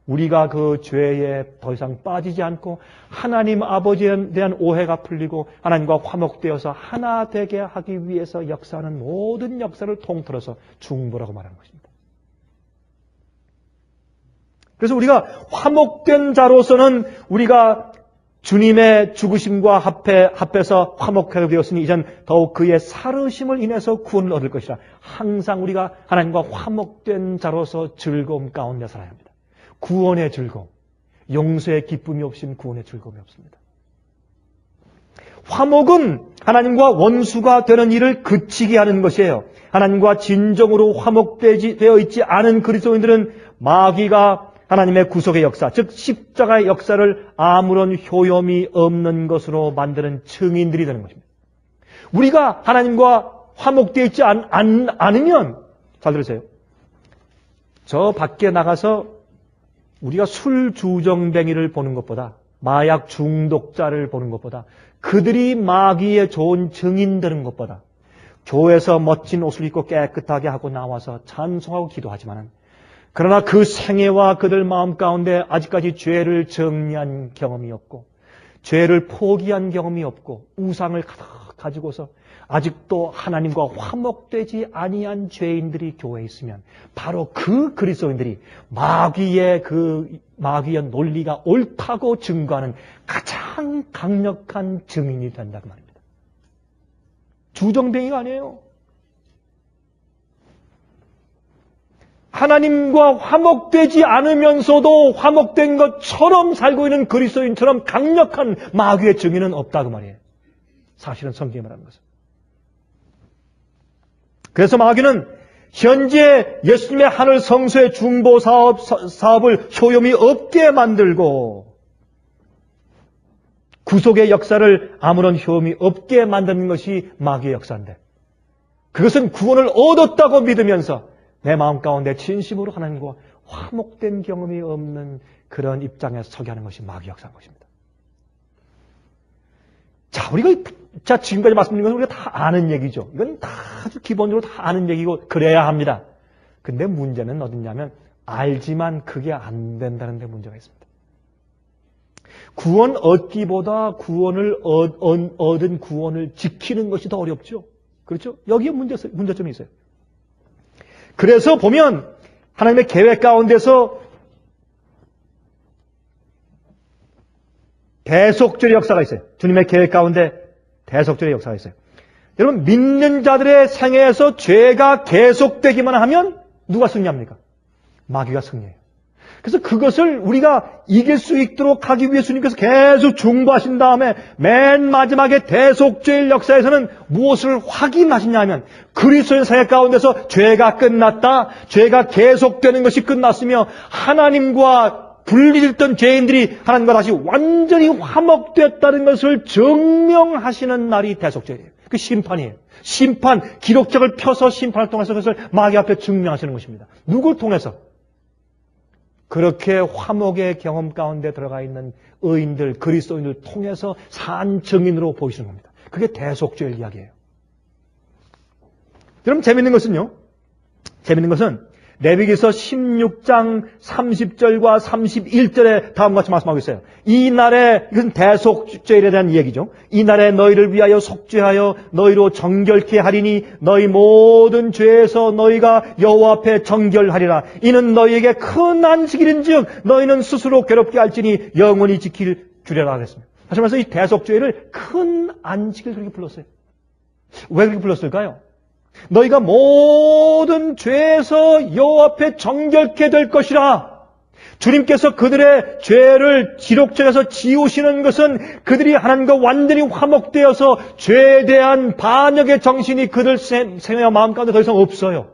우리가 그 죄에 더 이상 빠지지 않고 하나님 아버지에 대한 오해가 풀리고 하나님과 화목되어서 하나 되게 하기 위해서 역사하는 모든 역사를 통틀어서 중보라고 말하는 것입니다. 그래서 우리가 화목된 자로서는 우리가 주님의 죽으심과 합해서 화목하게 되었으니 이젠 더욱 그의 살으심을 인해서 구원을 얻을 것이라. 항상 우리가 하나님과 화목된 자로서 즐거움 가운데 살아야 합니다. 구원의 즐거움, 용서의 기쁨이 없이는 구원의 즐거움이 없습니다. 화목은 하나님과 원수가 되는 일을 그치게 하는 것이에요. 하나님과 진정으로 화목되어 있지 않은 그리스도인들은 마귀가 하나님의 구속의 역사, 즉 십자가의 역사를 아무런 효험이 없는 것으로 만드는 증인들이 되는 것입니다. 우리가 하나님과 화목되어 있지 않으면, 잘 들으세요. 저 밖에 나가서 우리가 술 주정뱅이를 보는 것보다 마약 중독자를 보는 것보다 그들이 마귀의 좋은 증인 되는 것보다 교회에서 멋진 옷을 입고 깨끗하게 하고 나와서 찬송하고 기도하지만은 그러나 그 생애와 그들 마음 가운데 아직까지 죄를 정리한 경험이 없고 죄를 포기한 경험이 없고 우상을 가득 가지고서 아직도 하나님과 화목되지 아니한 죄인들이 교회에 있으면 바로 그 그리스도인들이 마귀의 논리가 옳다고 증거하는 가장 강력한 증인이 된다고 말입니다. 주정뱅이가 아니에요. 하나님과 화목되지 않으면서도 화목된 것처럼 살고 있는 그리스도인처럼 강력한 마귀의 증인은 없다고 말이에요. 사실은 성경이 말하는 것은. 그래서 마귀는 현재 예수님의 하늘 성소의 중보 사업을 효용이 없게 만들고 구속의 역사를 아무런 효용이 없게 만드는 것이 마귀의 역사인데 그것은 구원을 얻었다고 믿으면서 내 마음 가운데 진심으로 하나님과 화목된 경험이 없는 그런 입장에서 서게 하는 것이 마귀 역사인 것입니다. 자, 지금까지 말씀드린 것은 우리가 다 아는 얘기죠. 이건 다 아주 기본적으로 다 아는 얘기고 그래야 합니다. 근데 문제는 어디냐면 알지만 그게 안 된다는 데 문제가 있습니다. 구원 얻기보다 구원을 얻은 구원을 지키는 것이 더 어렵죠. 그렇죠? 여기에 문제점이 있어요. 그래서 보면 하나님의 계획 가운데서 대속죄의 역사가 있어요. 주님의 계획 가운데 대속죄의 역사가 있어요. 여러분 믿는 자들의 생애에서 죄가 계속되기만 하면 누가 승리합니까? 마귀가 승리해요. 그래서 그것을 우리가 이길 수 있도록 하기 위해 주님께서 계속 중보하신 다음에 맨 마지막에 대속죄의 역사에서는 무엇을 확인하시냐 하면 그리스도의 생애 가운데서 죄가 끝났다. 죄가 계속되는 것이 끝났으며 하나님과 분리됐던 죄인들이 하나님과 다시 완전히 화목됐다는 것을 증명하시는 날이 대속죄예요. 그 심판이에요. 심판, 기록적을 펴서 심판을 통해서 그것을 마귀 앞에 증명하시는 것입니다. 누굴 통해서? 그렇게 화목의 경험 가운데 들어가 있는 의인들, 그리스도인들 통해서 산 증인으로 보이시는 겁니다. 그게 대속죄의 이야기예요. 여러분 재밌는 것은 레위기서 16장 30절과 31절에 다음과 같이 말씀하고 있어요. 이 날에, 이것은 대속죄일에 대한 얘기죠. 이 날에 너희를 위하여 속죄하여 너희로 정결케 하리니 너희 모든 죄에서 너희가 여호와 앞에 정결하리라. 이는 너희에게 큰 안식일인즉 너희는 스스로 괴롭게 할지니 영원히 지킬 주례라 하겠습니다. 다시 말해서 이 대속죄일을 큰 안식일 그렇게 불렀어요. 왜 그렇게 불렀을까요? 너희가 모든 죄에서 여호와 앞에 정결케 될 것이라. 주님께서 그들의 죄를 기록책에서 지우시는 것은 그들이 하나님과 완전히 화목되어서 죄에 대한 반역의 정신이 그들 생애와 마음 가운데 더 이상 없어요.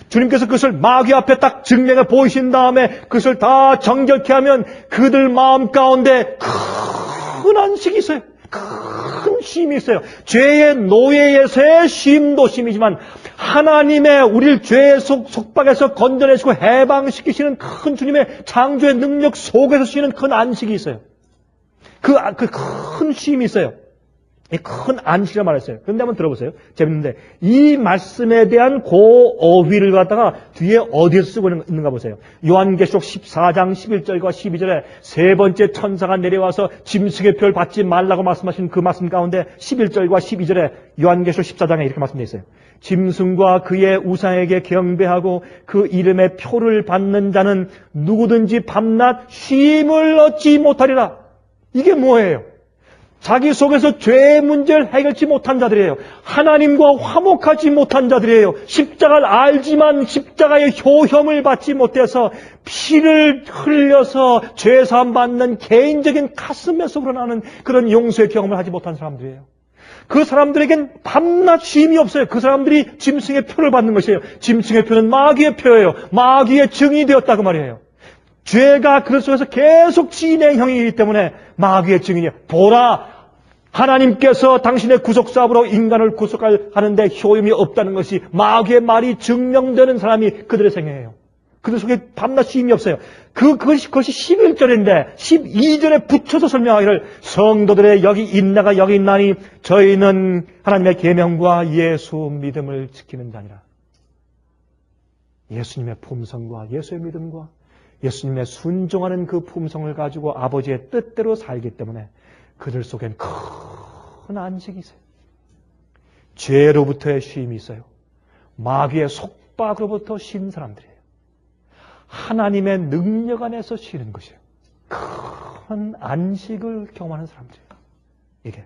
주님께서 그것을 마귀 앞에 딱 증명해 보이신 다음에 그것을 다 정결케 하면 그들 마음 가운데 큰 안식이 있어요. 큰 쉼이 있어요. 죄의 노예에서의 쉼도 쉼이지만 하나님의 우리를 죄의 속박에서 건져내시고 해방시키시는 큰 주님의 창조의 능력 속에서 쉬는 큰 안식이 있어요. 그 큰 쉼이 있어요. 큰 안식이라 말했어요. 그런데 한번 들어보세요. 재밌는데 이 말씀에 대한 어휘를 갖다가 뒤에 어디에서 쓰고 있는가 보세요. 요한계시록 14장 11절과 12절에 세 번째 천사가 내려와서 짐승의 표를 받지 말라고 말씀하신 그 말씀 가운데 11절과 12절에 요한계시록 14장에 이렇게 말씀되어 있어요. 짐승과 그의 우상에게 경배하고 그 이름의 표를 받는 자는 누구든지 밤낮 쉼을 얻지 못하리라. 이게 뭐예요? 자기 속에서 죄의 문제를 해결치 못한 자들이에요. 하나님과 화목하지 못한 자들이에요. 십자가를 알지만 십자가의 효험을 받지 못해서 피를 흘려서 죄사함 받는 개인적인 가슴에서 우러나는 그런 용서의 경험을 하지 못한 사람들이에요. 그 사람들에겐 밤낮 쉼이 없어요. 그 사람들이 짐승의 표를 받는 것이에요. 짐승의 표는 마귀의 표예요. 마귀의 증이 되었다고 말이에요. 죄가 그것 속에서 계속 진행형이기 때문에 마귀의 증인이에요. 보라, 하나님께서 당신의 구속사업으로 인간을 구속하는데 효임이 없다는 것이 마귀의 말이 증명되는 사람이 그들의 생애예요. 그들 속에 밤낮 쉼이 없어요. 그것이 11절인데 12절에 붙여서 설명하기를 성도들의 여기 있나가 여기 있나니 저희는 하나님의 계명과 예수 믿음을 지키는 자니라. 예수님의 품성과 예수의 믿음과 예수님의 순종하는 그 품성을 가지고 아버지의 뜻대로 살기 때문에 그들 속엔 큰 안식이 있어요. 죄로부터의 쉼이 있어요. 마귀의 속박으로부터 쉰 사람들이에요. 하나님의 능력 안에서 쉬는 것이에요. 큰 안식을 경험하는 사람들이에요. 이게.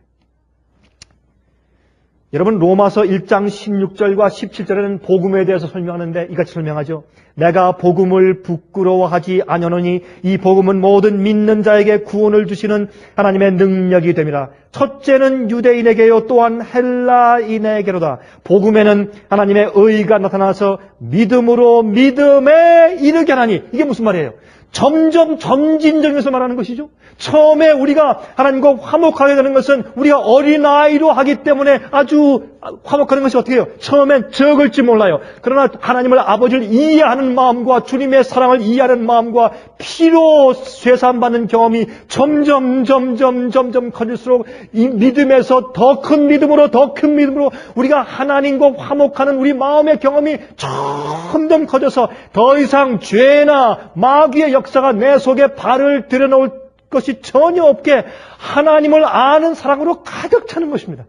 여러분 로마서 1장 16절과 17절에는 복음에 대해서 설명하는데 이같이 설명하죠. 내가 복음을 부끄러워하지 아니하노니 이 복음은 모든 믿는 자에게 구원을 주시는 하나님의 능력이 됨이라. 첫째는 유대인에게요 또한 헬라인에게로다. 복음에는 하나님의 의가 나타나서 믿음으로 믿음에 이르게 하나니. 이게 무슨 말이에요? 점점 점진적에서 말하는 것이죠. 처음에 우리가 하나님과 화목하게 되는 것은 우리가 어린아이로 하기 때문에 아주 화목하는 것이 어떻게 해요? 처음엔 적을지 몰라요. 그러나 하나님을 아버지를 이해하는 마음과 주님의 사랑을 이해하는 마음과 피로 쇠사함받는 경험이 점점 커질수록 이 믿음에서 더 큰 믿음으로 더 큰 믿음으로 우리가 하나님과 화목하는 우리 마음의 경험이 점점 커져서 더 이상 죄나 마귀의 역사가 내 속에 발을 들여놓을 것이 전혀 없게 하나님을 아는 사랑으로 가득 차는 것입니다.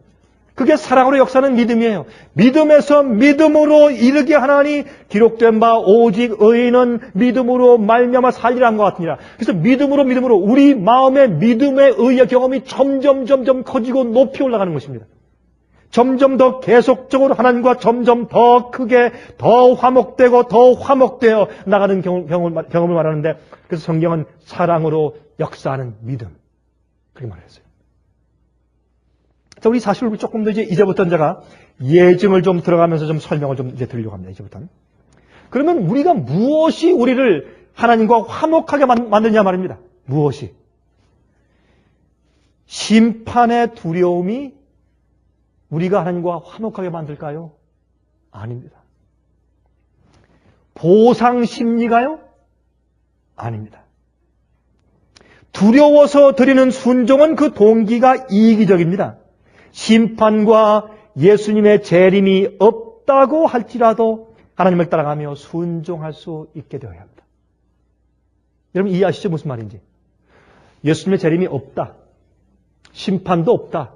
그게 사랑으로 역사하는 믿음이에요. 믿음에서 믿음으로 이르게 하나니 기록된 바 오직 의인은 믿음으로 말미암아 살리라 한 것 같으니라. 그래서 믿음으로 우리 마음의 믿음의 의의 경험이 점점 커지고 높이 올라가는 것입니다. 점점 더 계속적으로 하나님과 점점 더 크게 더 화목되어 나가는 경험을 말하는데 그래서 성경은 사랑으로 역사하는 믿음 그렇게 말했어요. 자, 우리 사실을 조금 더 이제부터는 제가 예증을 좀 들어가면서 좀 설명을 좀 이제 드리려고 합니다. 이제부터는. 그러면 우리가 무엇이 우리를 하나님과 화목하게 만드냐 말입니다. 무엇이? 심판의 두려움이 우리가 하나님과 화목하게 만들까요? 아닙니다. 보상 심리가요? 아닙니다. 두려워서 드리는 순종은 그 동기가 이기적입니다. 심판과 예수님의 재림이 없다고 할지라도 하나님을 따라가며 순종할 수 있게 되어야 합니다. 여러분 이해하시죠? 무슨 말인지. 예수님의 재림이 없다. 심판도 없다.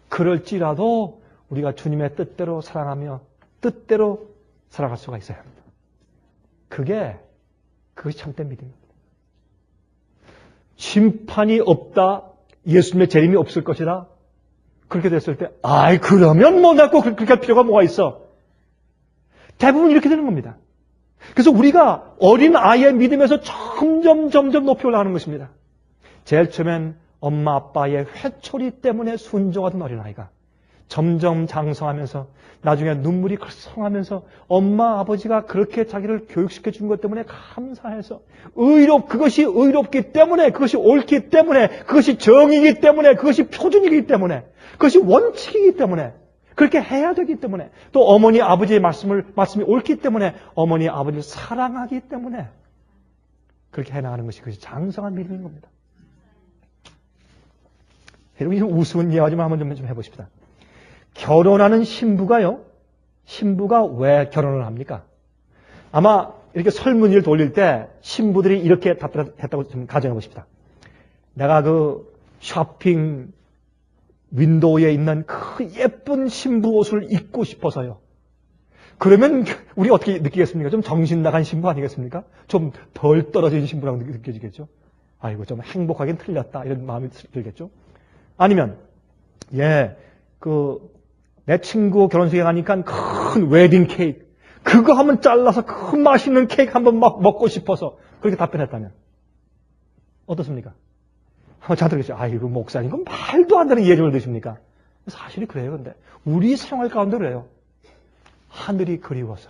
그럴지라도 우리가 주님의 뜻대로 사랑하며 뜻대로 살아갈 수가 있어야 합니다. 그것이 참된 믿음입니다. 심판이 없다. 예수님의 재림이 없을 것이다. 그렇게 됐을 때 그러면 뭐 나 꼭 그렇게 할 필요가 뭐가 있어. 대부분 이렇게 되는 겁니다. 그래서 우리가 어린 아이의 믿음에서 점점 높이 올라가는 것입니다. 제일 처음엔 엄마 아빠의 회초리 때문에 순종하던 어린아이가 점점 장성하면서 나중에 눈물이 글썽하면서 엄마 아버지가 그렇게 자기를 교육시켜 준 것 때문에 감사해서 그것이 의롭기 때문에, 그것이 옳기 때문에, 그것이 정의이기 때문에, 그것이 표준이기 때문에, 그것이 원칙이기 때문에, 그렇게 해야 되기 때문에, 또 어머니 아버지의 말씀이 옳기 때문에, 어머니 아버지를 사랑하기 때문에 그렇게 해나가는 것이 그것이 장성한 믿음인 겁니다. 여러분 이 우스운 이야기만 한번 좀 해보십시다. 결혼하는 신부가 왜 결혼을 합니까? 아마 이렇게 설문지를 돌릴 때 신부들이 이렇게 답변했다고 좀 가정해 보십시다. 내가 그 쇼핑 윈도우에 있는 그 예쁜 신부 옷을 입고 싶어서요. 그러면 우리 어떻게 느끼겠습니까? 좀 정신 나간 신부 아니겠습니까? 좀 덜 떨어진 신부라고 느껴지겠죠? 좀 행복하긴 틀렸다. 이런 마음이 들겠죠? 아니면, 내 친구 결혼식에 가니까 큰 웨딩 케이크, 그거 한번 잘라서 큰 맛있는 케이크 한번 막 먹고 싶어서 그렇게 답변했다면, 어떻습니까? 자들겠죠. 목사님, 그건 말도 안 되는 예정을 드십니까? 사실이 그래요, 근데. 우리 생활 가운데 그래요. 하늘이 그리워서.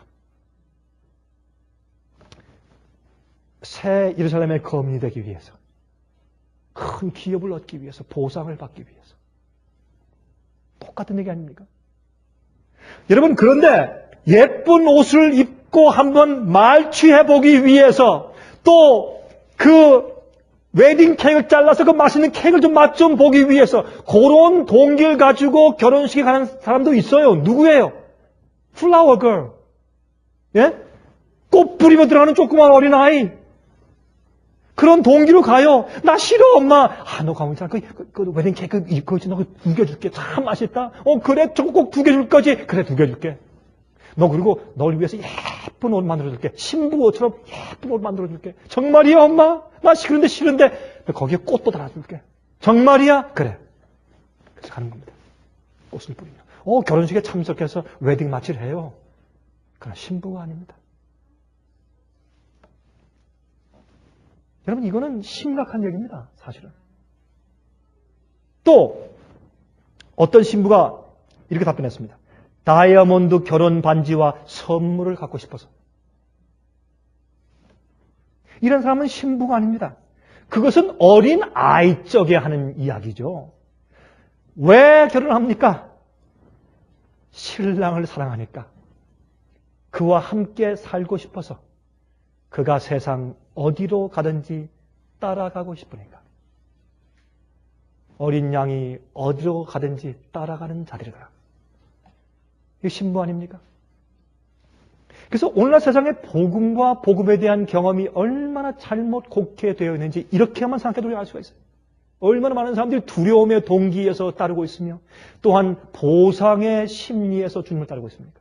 새 예루살렘의 거민이 되기 위해서. 큰 기업을 얻기 위해서, 보상을 받기 위해서. 똑같은 얘기 아닙니까? 여러분, 그런데 예쁜 옷을 입고 한번 말취해보기 위해서 또 그 웨딩 케이크를 잘라서 그 맛있는 케이크를 좀 맛 좀 보기 위해서 그런 동기를 가지고 결혼식에 가는 사람도 있어요. 누구예요? 플라워 걸. 꽃 뿌리며 들어가는 조그만 어린아이. 그런 동기로 가요. 나 싫어, 엄마. 너 가면 있잖아. 그 웨딩 케이크 이거 있지. 너 그거 2개 줄게. 참 맛있다. 그래. 저거 꼭 2개 줄 거지. 그래, 2개 줄게. 너 그리고 널 위해서 예쁜 옷 만들어줄게. 신부 옷처럼 예쁜 옷 만들어줄게. 정말이야, 엄마? 나 싫은데. 거기에 꽃도 달아줄게. 정말이야? 그래. 그래서 가는 겁니다. 꽃을 뿌리며. 결혼식에 참석해서 웨딩 마치를 해요. 그러나 신부가 아닙니다. 여러분, 이거는 심각한 얘기입니다, 사실은. 또, 어떤 신부가 이렇게 답변했습니다. 다이아몬드 결혼 반지와 선물을 갖고 싶어서. 이런 사람은 신부가 아닙니다. 그것은 어린 아이 적에 하는 이야기죠. 왜 결혼합니까? 신랑을 사랑하니까. 그와 함께 살고 싶어서. 그가 세상 어디로 가든지 따라가고 싶으니까. 어린 양이 어디로 가든지 따라가는 자들이다. 이게 신부 아닙니까? 그래서 오늘날 세상의 복음과 복음에 대한 경험이 얼마나 잘못 곡해되어 있는지 이렇게만 생각해도 우리가 알 수가 있어요. 얼마나 많은 사람들이 두려움의 동기에서 따르고 있으며 또한 보상의 심리에서 주님을 따르고 있습니까?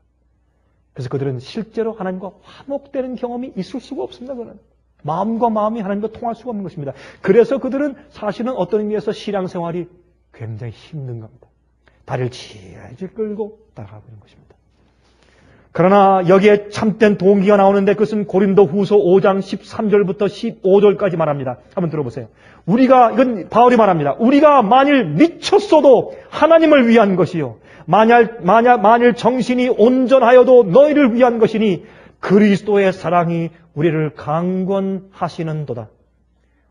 그래서 그들은 실제로 하나님과 화목되는 경험이 있을 수가 없습니다. 그는 마음과 마음이 하나님과 통할 수가 없는 것입니다. 그래서 그들은 사실은 어떤 의미에서 신앙생활이 굉장히 힘든 겁니다. 다리를 질질 끌고 따라가고 있는 것입니다. 그러나 여기에 참된 동기가 나오는데 그것은 고린도후서 5장 13절부터 15절까지 말합니다. 한번 들어보세요. 이건 바울이 말합니다. 우리가 만일 미쳤어도 하나님을 위한 것이요. 만일 정신이 온전하여도 너희를 위한 것이니 그리스도의 사랑이 우리를 강권하시는도다.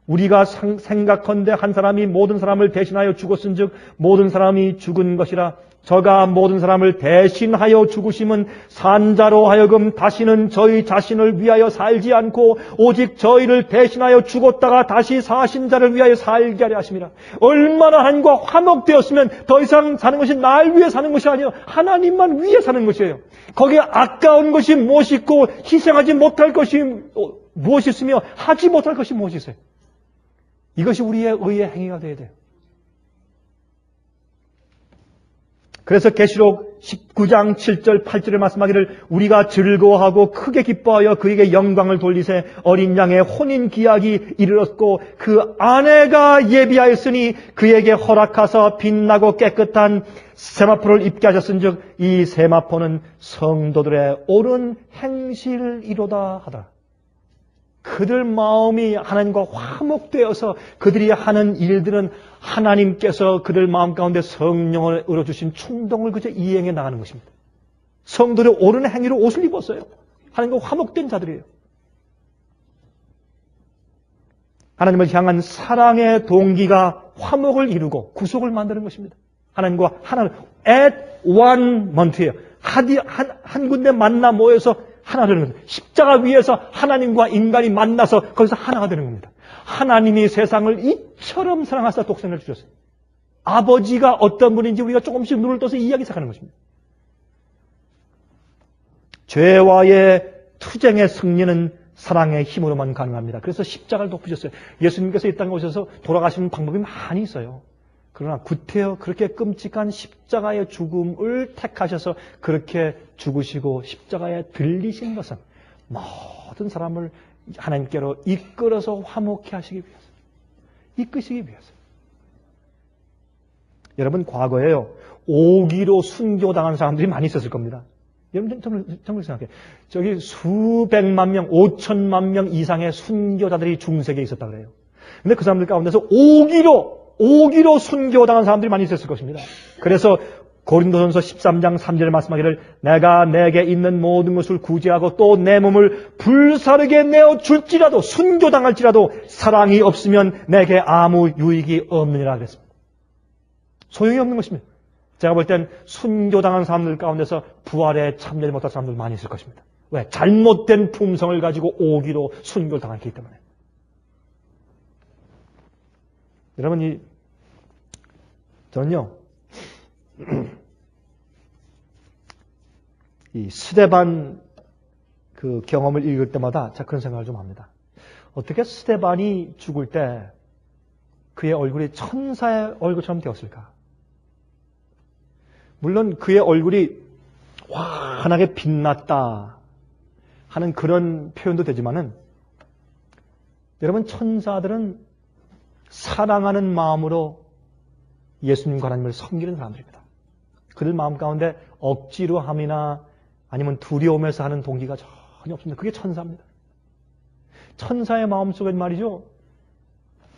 우리가 생각컨대 한 사람이 모든 사람을 대신하여 죽었은즉 모든 사람이 죽은 것이라 저가 모든 사람을 대신하여 죽으심은 산자로 하여금 다시는 저희 자신을 위하여 살지 않고 오직 저희를 대신하여 죽었다가 다시 사신 자를 위하여 살게 하려 하심이라. 얼마나 하나님과 화목되었으면 더 이상 사는 것이 날 위해 사는 것이 아니요 하나님만 위해 사는 것이에요. 거기에 아까운 것이 무엇이 있고 희생하지 못할 것이 무엇이 있으며 하지 못할 것이 무엇이 있어요. 이것이 우리의 의의 행위가 되어야 돼요. 그래서 계시록 19장 7절 8절에 말씀하기를 우리가 즐거워하고 크게 기뻐하여 그에게 영광을 돌리세 어린 양의 혼인 기약이 이르렀고 그 아내가 예비하였으니 그에게 허락하사 빛나고 깨끗한 세마포를 입게 하셨은즉 이 세마포는 성도들의 옳은 행실이로다 하더라. 그들 마음이 하나님과 화목되어서 그들이 하는 일들은 하나님께서 그들 마음 가운데 성령을 얻어주신 충동을 그저 이행해 나가는 것입니다. 성도들의 옳은 행위로 옷을 입었어요. 하나님과 화목된 자들이에요. 하나님을 향한 사랑의 동기가 화목을 이루고 구속을 만드는 것입니다. 하나님과 하나를 at one moment예요. 한 군데 만나 모여서 하나 되는 겁니다. 십자가 위에서 하나님과 인간이 만나서 거기서 하나가 되는 겁니다. 하나님이 세상을 이처럼 사랑하사 독생을 주셨어요. 아버지가 어떤 분인지 우리가 조금씩 눈을 떠서 이해하기 시작하는 것입니다. 죄와의 투쟁의 승리는 사랑의 힘으로만 가능합니다. 그래서 십자가를 높이셨어요. 예수님께서 이 땅에 오셔서 돌아가시는 방법이 많이 있어요. 그러나 구태여 그렇게 끔찍한 십자가의 죽음을 택하셔서 그렇게 죽으시고 십자가에 들리신 것은 모든 사람을 하나님께로 이끌어서 화목케 하시기 위해서, 이끄시기 위해서. 여러분 과거에요. 오기로 순교당한 사람들이 많이 있었을 겁니다. 여러분 정말 생각해요. 저기 수백만 명, 5천만 명 이상의 순교자들이 중세기에 있었다 그래요. 근데 그 사람들 가운데서 오기로 순교당한 사람들이 많이 있었을 것입니다. 그래서 고린도전서 13장 3절에 말씀하기를 내가 내게 있는 모든 것을 구제하고 또 내 몸을 불사르게 내어 줄지라도 순교당할지라도 사랑이 없으면 내게 아무 유익이 없느니라 그랬습니다. 소용이 없는 것입니다. 제가 볼 땐 순교당한 사람들 가운데서 부활에 참여하지 못할 사람들 많이 있을 것입니다. 왜? 잘못된 품성을 가지고 오기로 순교를 당했기 때문에. 여러분, 저는요, 이 스데반 그 경험을 읽을 때마다 자 그런 생각을 좀 합니다. 어떻게 스데반이 죽을 때 그의 얼굴이 천사의 얼굴처럼 되었을까? 물론 그의 얼굴이 환하게 빛났다 하는 그런 표현도 되지만은 여러분 천사들은 사랑하는 마음으로 예수님과 하나님을 섬기는 사람들입니다. 그들 마음 가운데 억지로 함이나 아니면 두려움에서 하는 동기가 전혀 없습니다. 그게 천사입니다. 천사의 마음속엔 말이죠.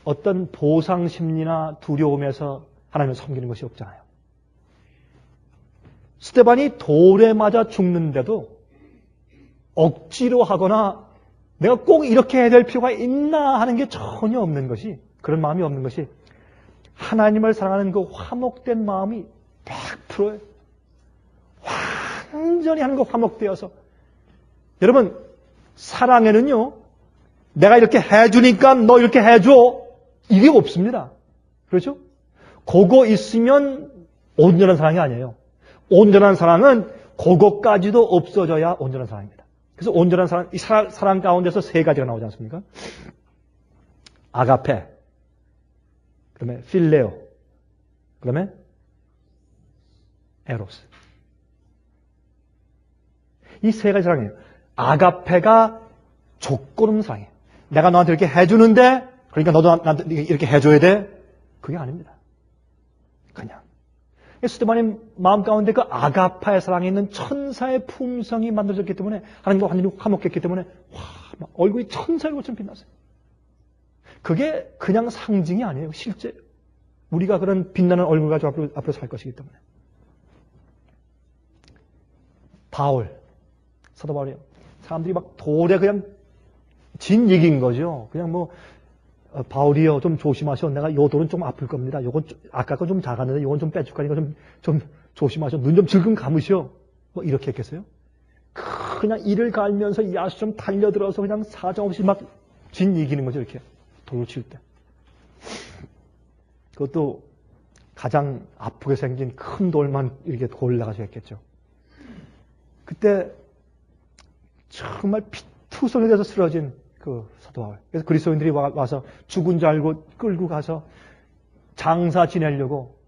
어떤 보상심리나 두려움에서 하나님을 섬기는 것이 없잖아요. 스데반이 돌에 맞아 죽는데도 억지로 하거나 내가 꼭 이렇게 해야 될 필요가 있나 하는 게 전혀 없는 것이, 그런 마음이 없는 것이 하나님을 사랑하는 그 화목된 마음이 100%예요. 완전히 하는 거 화목되어서. 여러분, 사랑에는요, 내가 이렇게 해주니까 너 이렇게 해줘. 이게 없습니다. 그렇죠? 그거 있으면 온전한 사랑이 아니에요. 온전한 사랑은 그것까지도 없어져야 온전한 사랑입니다. 그래서 온전한 사랑, 이 사랑 가운데서 세 가지가 나오지 않습니까? 아가페, 그 다음에 필레오, 그 다음에 에로스. 이 세 가지 사랑이에요. 아가페가 조건 없는 사랑이에요. 내가 너한테 이렇게 해주는데, 그러니까 너도 나한테 이렇게 해줘야 돼? 그게 아닙니다. 그냥. 스데반의 마음 가운데 그 아가파의 사랑에 있는 천사의 품성이 만들어졌기 때문에 하나님과 완전히 화목했기 때문에 막 얼굴이 천사의 것처럼 빛났어요. 그게 그냥 상징이 아니에요. 실제 우리가 그런 빛나는 얼굴 가지고 앞으로 살 것이기 때문에. 바울, 사도 바울이요. 사람들이 막 돌에 그냥 진 얘기인 거죠. 그냥 뭐 바울이요, 좀 조심하셔. 내가 요 돌은 좀 아플 겁니다. 요건 아까 건 좀 작았는데 요건 좀 빼줄 거니까 좀 조심하셔. 눈 좀 질끈 감으시오. 뭐 이렇게 했겠어요? 그냥 이를 갈면서 야수처럼 달려들어서 그냥 사정없이 막 진 이기는 거죠. 이렇게 돌을 칠 때. 그것도 가장 아프게 생긴 큰 돌만 이렇게 골라가지고 했겠죠. 그때 정말 피투성이 돼서 쓰러진 그 사도 바울. 그래서 그리스도인들이 와서 죽은 줄 알고 끌고 가서 장사 지내려고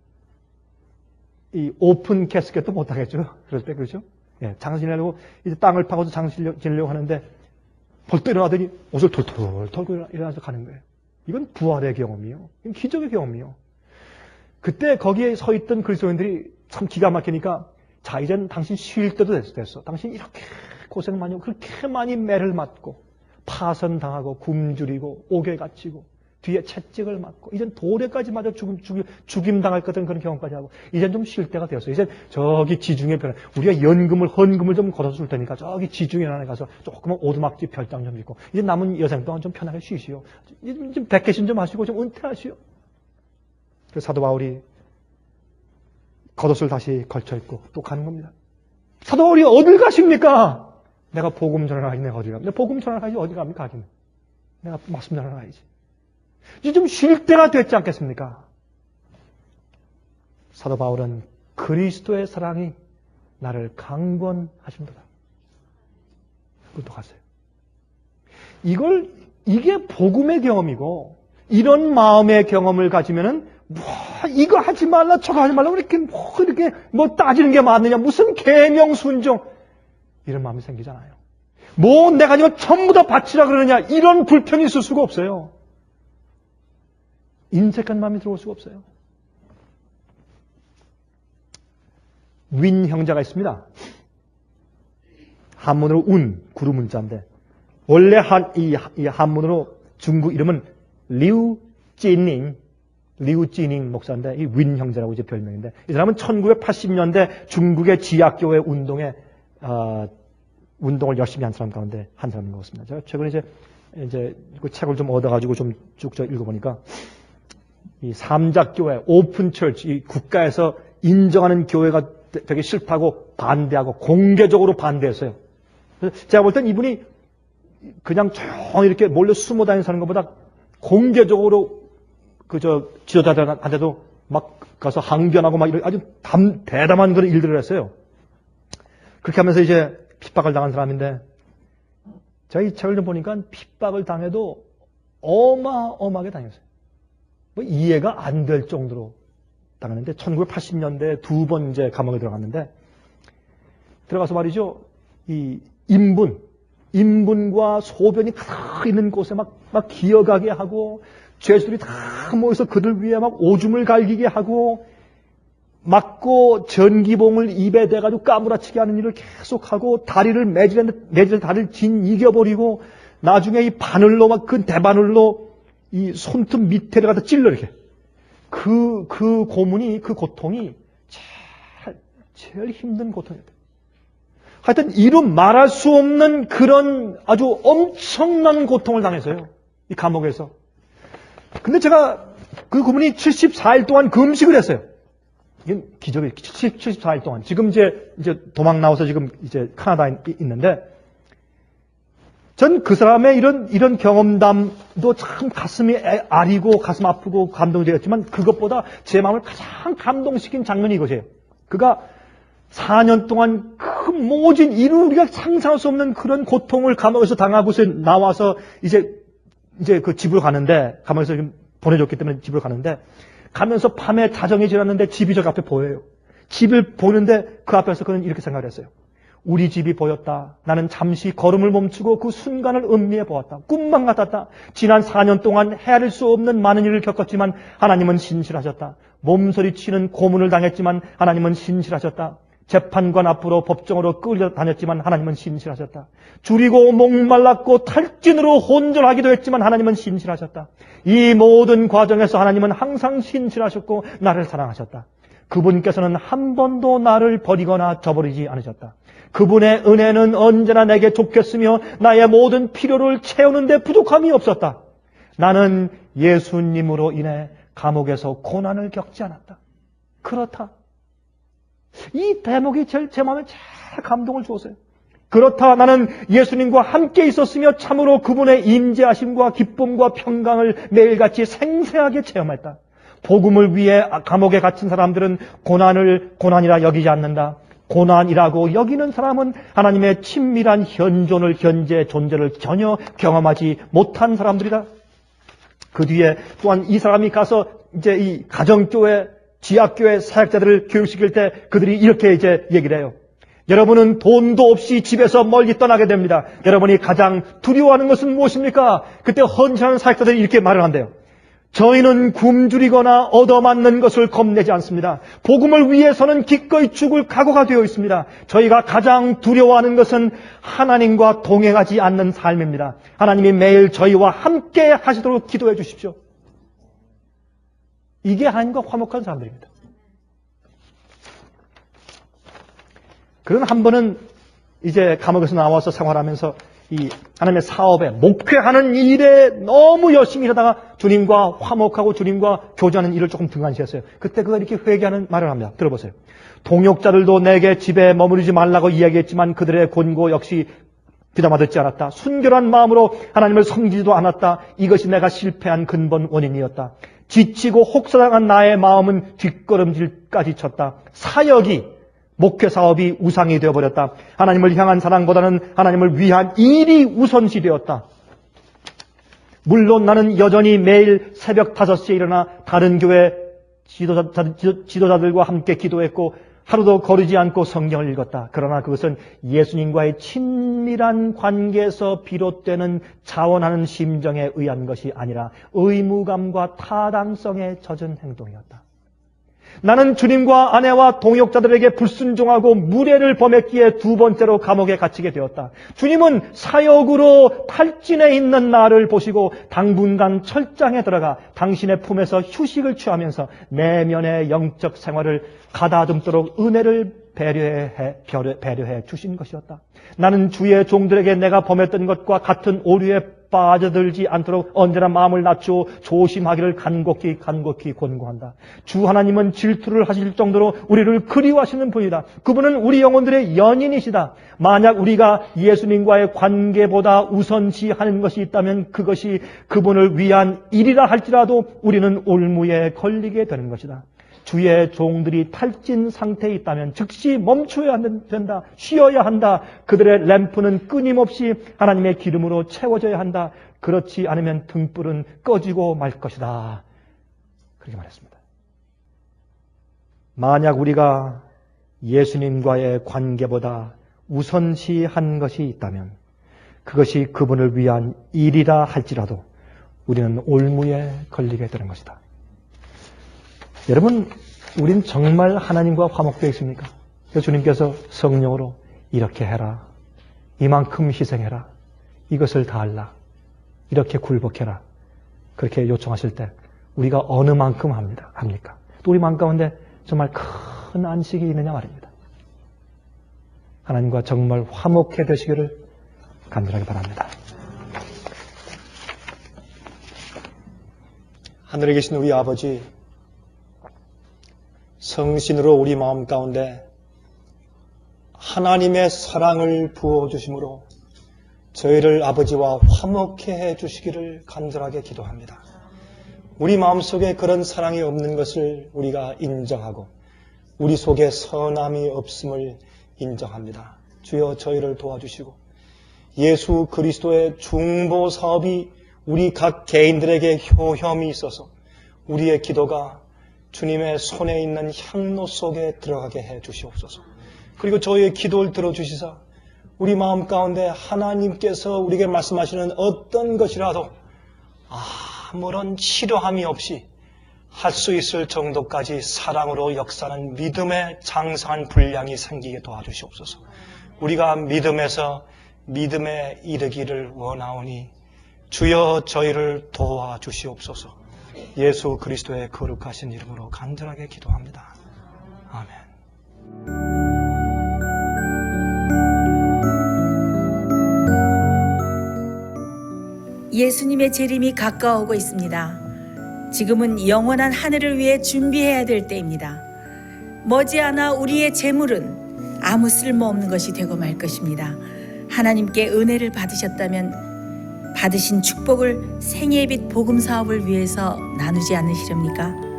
이 오픈 캐스켓도 못 하겠죠. 그럴 때 그렇죠? 예, 장사 지내려고 이제 땅을 파고서 장사 지내려고 하는데 벌떡 일어나더니 옷을 털털 털고 일어나서 가는 거예요. 이건 부활의 경험이요. 이건 기적의 경험이요. 그때 거기에 서 있던 그리스도인들이 참 기가 막히니까 자, 이젠 당신 쉴 때도 됐어. 당신 이렇게 고생 많이 하고 그렇게 많이 매를 맞고 파선당하고 굶주리고 옥에 갇히고 뒤에 채찍을 맞고 이젠 돌에까지 맞아 죽임 당할 것 같은 그런 경험까지 하고 이젠 좀 쉴 때가 되었어요. 이젠 저기 지중해 편에 우리가 헌금을 좀 걸어서 줄 테니까 저기 지중해 안에 가서 조그만 오두막집 별장 좀 짓고 이제 남은 여생 동안 좀 편하게 쉬시오. 좀 백개신 좀 하시고 좀 은퇴하시오. 그래서 사도 바울이 겉옷을 다시 걸쳐 입고 또 가는 겁니다. 사도 바울이 어딜 가십니까? 내가 복음 전하러 가야지. 내가 어딜 갑니까? 복음 전하러 가야지. 어디 갑니까? 가기는. 내가 말씀 전하러 가야지. 이제 좀 쉴 때가 됐지 않겠습니까? 사도 바울은 그리스도의 사랑이 나를 강권하신도다. 그것도 갔어요. 이게 복음의 경험이고, 이런 마음의 경험을 가지면은, 이거 하지 말라, 저거 하지 말라, 이렇게 따지는 게 맞느냐, 무슨 계명 순종, 이런 마음이 생기잖아요. 내가 이거 전부 다 바치라 그러느냐, 이런 불평이 있을 수가 없어요. 인색한 마음이 들어올 수가 없어요. 윈 형제가 있습니다. 한문으로 구루 문자인데 원래 이 한문으로 중국 이름은 리우찌닝 목사인데 이 윈 형제라고 이제 별명인데 이 사람은 1980년대 중국의 지하교회 운동을 열심히 한 사람 가운데 한 사람인 것 같습니다. 제가 최근에 이제 그 책을 좀 얻어가지고 좀 쭉 읽어보니까 이 삼자교회, 오픈처치, 이 국가에서 인정하는 교회가 되게 싫다고 반대하고 공개적으로 반대했어요. 그래서 제가 볼 땐 이분이 그냥 조용히 이렇게 몰래 숨어 다니는 사는 것보다 공개적으로 지도자들한테도 막 가서 항변하고 막 이런 아주 대담한 그런 일들을 했어요. 그렇게 하면서 이제 핍박을 당한 사람인데 제가 이 책을 좀 보니까 핍박을 당해도 어마어마하게 당했어요. 이해가 안 될 정도로 당했는데 1980년대에 2번 이제 감옥에 들어갔는데 들어가서 말이죠. 이 인분과 소변이 가득 있는 곳에 막 기어가게 하고 죄수들이 다 모여서 그들 위에 막 오줌을 갈기게 하고 맞고 전기봉을 입에 대가지고 까무라치게 하는 일을 계속하고 다리를 매질 다리를 이겨버리고 나중에 이 바늘로 막 그 대바늘로 이 손톱 밑에를 갖다 찔러 이렇게. 그 고통이 제일 힘든 고통이었대요. 하여튼 이름 말할 수 없는 그런 아주 엄청난 고통을 당했어요. 이 감옥에서. 근데 제가 그 그분이 74일 동안 금식을 했어요. 이게 기적이에요. 74일 동안. 지금 이제 도망 나와서 지금 이제 캐나다에 있는데 전 그 사람의 이런 경험담도 참 가슴이 아리고 가슴 아프고 감동적이었지만 그것보다 제 마음을 가장 감동시킨 장면이 이것이에요. 그가 4년 동안 그 모진 우리가 상상할 수 없는 그런 고통을 감옥에서 당하고서 나와서 이제 그 집으로 가는데 감옥에서 지금 보내줬기 때문에 집으로 가는데 가면서 밤에 자정이 지났는데 집이 저 앞에 보여요. 집을 보는데 그 앞에서 그는 이렇게 생각을 했어요. 우리 집이 보였다. 나는 잠시 걸음을 멈추고 그 순간을 음미해 보았다. 꿈만 같았다. 지난 4년 동안 헤아릴 수 없는 많은 일을 겪었지만 하나님은 신실하셨다. 몸서리치는 고문을 당했지만 하나님은 신실하셨다. 재판관 앞으로 법정으로 끌려다녔지만 하나님은 신실하셨다. 줄이고 목말랐고 탈진으로 혼전하기도 했지만 하나님은 신실하셨다. 이 모든 과정에서 하나님은 항상 신실하셨고 나를 사랑하셨다. 그분께서는 한 번도 나를 버리거나 저버리지 않으셨다. 그분의 은혜는 언제나 내게 좁겠으며 나의 모든 필요를 채우는 데 부족함이 없었다. 나는 예수님으로 인해 감옥에서 고난을 겪지 않았다. 그렇다. 이 대목이 제 마음에 제일 감동을 주었어요. 그렇다 나는 예수님과 함께 있었으며 참으로 그분의 임재하심과 기쁨과 평강을 매일같이 생생하게 체험했다. 복음을 위해 감옥에 갇힌 사람들은 고난을 고난이라 여기지 않는다. 고난이라고 여기는 사람은 하나님의 친밀한 현존을, 현재 존재를 전혀 경험하지 못한 사람들이다. 그 뒤에 또한 이 사람이 가서 이제 이 가정교회, 지학교회 사역자들을 교육시킬 때 그들이 이렇게 이제 얘기를 해요. 여러분은 돈도 없이 집에서 멀리 떠나게 됩니다. 여러분이 가장 두려워하는 것은 무엇입니까? 그때 헌신하는 사역자들이 이렇게 말을 한대요. 저희는 굶주리거나 얻어맞는 것을 겁내지 않습니다. 복음을 위해서는 기꺼이 죽을 각오가 되어 있습니다. 저희가 가장 두려워하는 것은 하나님과 동행하지 않는 삶입니다. 하나님이 매일 저희와 함께 하시도록 기도해 주십시오. 이게 하나님과 화목한 사람들입니다. 그는 한 번은 이제 감옥에서 나와서 생활하면서 이 하나님의 사업에 목회하는 일에 너무 열심히 하다가 주님과 화목하고 주님과 교제하는 일을 조금 등한시했어요. 그때 그가 이렇게 회개하는 말을 합니다. 들어보세요. 동역자들도 내게 집에 머무르지 말라고 이야기했지만 그들의 권고 역시 귀담아 듣지 않았다. 순결한 마음으로 하나님을 섬기지도 않았다. 이것이 내가 실패한 근본 원인이었다. 지치고 혹사당한 나의 마음은 뒷걸음질까지 쳤다. 사역이 목회 사업이 우상이 되어버렸다. 하나님을 향한 사랑보다는 하나님을 위한 일이 우선시 되었다. 물론 나는 여전히 매일 새벽 5시에 일어나 다른 교회 지도자들과 함께 기도했고 하루도 거르지 않고 성경을 읽었다. 그러나 그것은 예수님과의 친밀한 관계에서 비롯되는 자원하는 심정에 의한 것이 아니라 의무감과 타당성에 젖은 행동이었다. 나는 주님과 아내와 동역자들에게 불순종하고 무례를 범했기에 두 번째로 감옥에 갇히게 되었다. 주님은 사역으로 탈진해 있는 나를 보시고 당분간 철장에 들어가 당신의 품에서 휴식을 취하면서 내면의 영적 생활을 가다듬도록 은혜를 배려해 주신 것이었다. 나는 주의 종들에게 내가 범했던 것과 같은 오류에 빠져들지 않도록 언제나 마음을 낮추어 조심하기를 간곡히 권고한다. 주 하나님은 질투를 하실 정도로 우리를 그리워하시는 분이다. 그분은 우리 영혼들의 연인이시다. 만약 우리가 예수님과의 관계보다 우선시하는 것이 있다면 그것이 그분을 위한 일이라 할지라도 우리는 올무에 걸리게 되는 것이다. 주의 종들이 탈진 상태에 있다면 즉시 멈춰야 된다. 쉬어야 한다. 그들의 램프는 끊임없이 하나님의 기름으로 채워져야 한다. 그렇지 않으면 등불은 꺼지고 말 것이다. 그렇게 말했습니다. 만약 우리가 예수님과의 관계보다 우선시한 것이 있다면 그것이 그분을 위한 일이라 할지라도 우리는 올무에 걸리게 되는 것이다. 여러분, 우린 정말 하나님과 화목되어 있습니까? 그래서 주님께서 성령으로 이렇게 해라, 이만큼 희생해라, 이것을 다하라, 이렇게 굴복해라, 그렇게 요청하실 때 우리가 어느 만큼 합니까? 또 우리 마음 가운데 정말 큰 안식이 있느냐 말입니다. 하나님과 정말 화목해 되시기를 간절하게 바랍니다. 하늘에 계신 우리 아버지, 성신으로 우리 마음 가운데 하나님의 사랑을 부어주심으로 저희를 아버지와 화목해 해주시기를 간절하게 기도합니다. 우리 마음속에 그런 사랑이 없는 것을 우리가 인정하고 우리 속에 선함이 없음을 인정합니다. 주여 저희를 도와주시고 예수 그리스도의 중보 사업이 우리 각 개인들에게 효험이 있어서 우리의 기도가 주님의 손에 있는 향로 속에 들어가게 해 주시옵소서. 그리고 저희의 기도를 들어주시사 우리 마음 가운데 하나님께서 우리에게 말씀하시는 어떤 것이라도 아무런 싫어함이 없이 할 수 있을 정도까지 사랑으로 역사하는 믿음의 장성한 분량이 생기게 도와주시옵소서. 우리가 믿음에서 믿음에 이르기를 원하오니 주여 저희를 도와주시옵소서. 예수 그리스도의 거룩하신 이름으로 간절하게 기도합니다. 아멘. 예수님의 재림이 가까워오고 있습니다. 지금은 영원한 하늘을 위해 준비해야 될 때입니다. 머지않아 우리의 재물은 아무 쓸모없는 것이 되고 말 것입니다. 하나님께 은혜를 받으셨다면 받으신 축복을 생애의 빛 복음 사업을 위해서 나누지 않으시렵니까?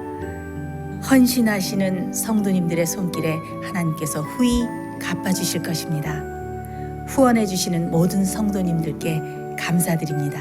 헌신하시는 성도님들의 손길에 하나님께서 후히 갚아주실 것입니다. 후원해 주시는 모든 성도님들께 감사드립니다.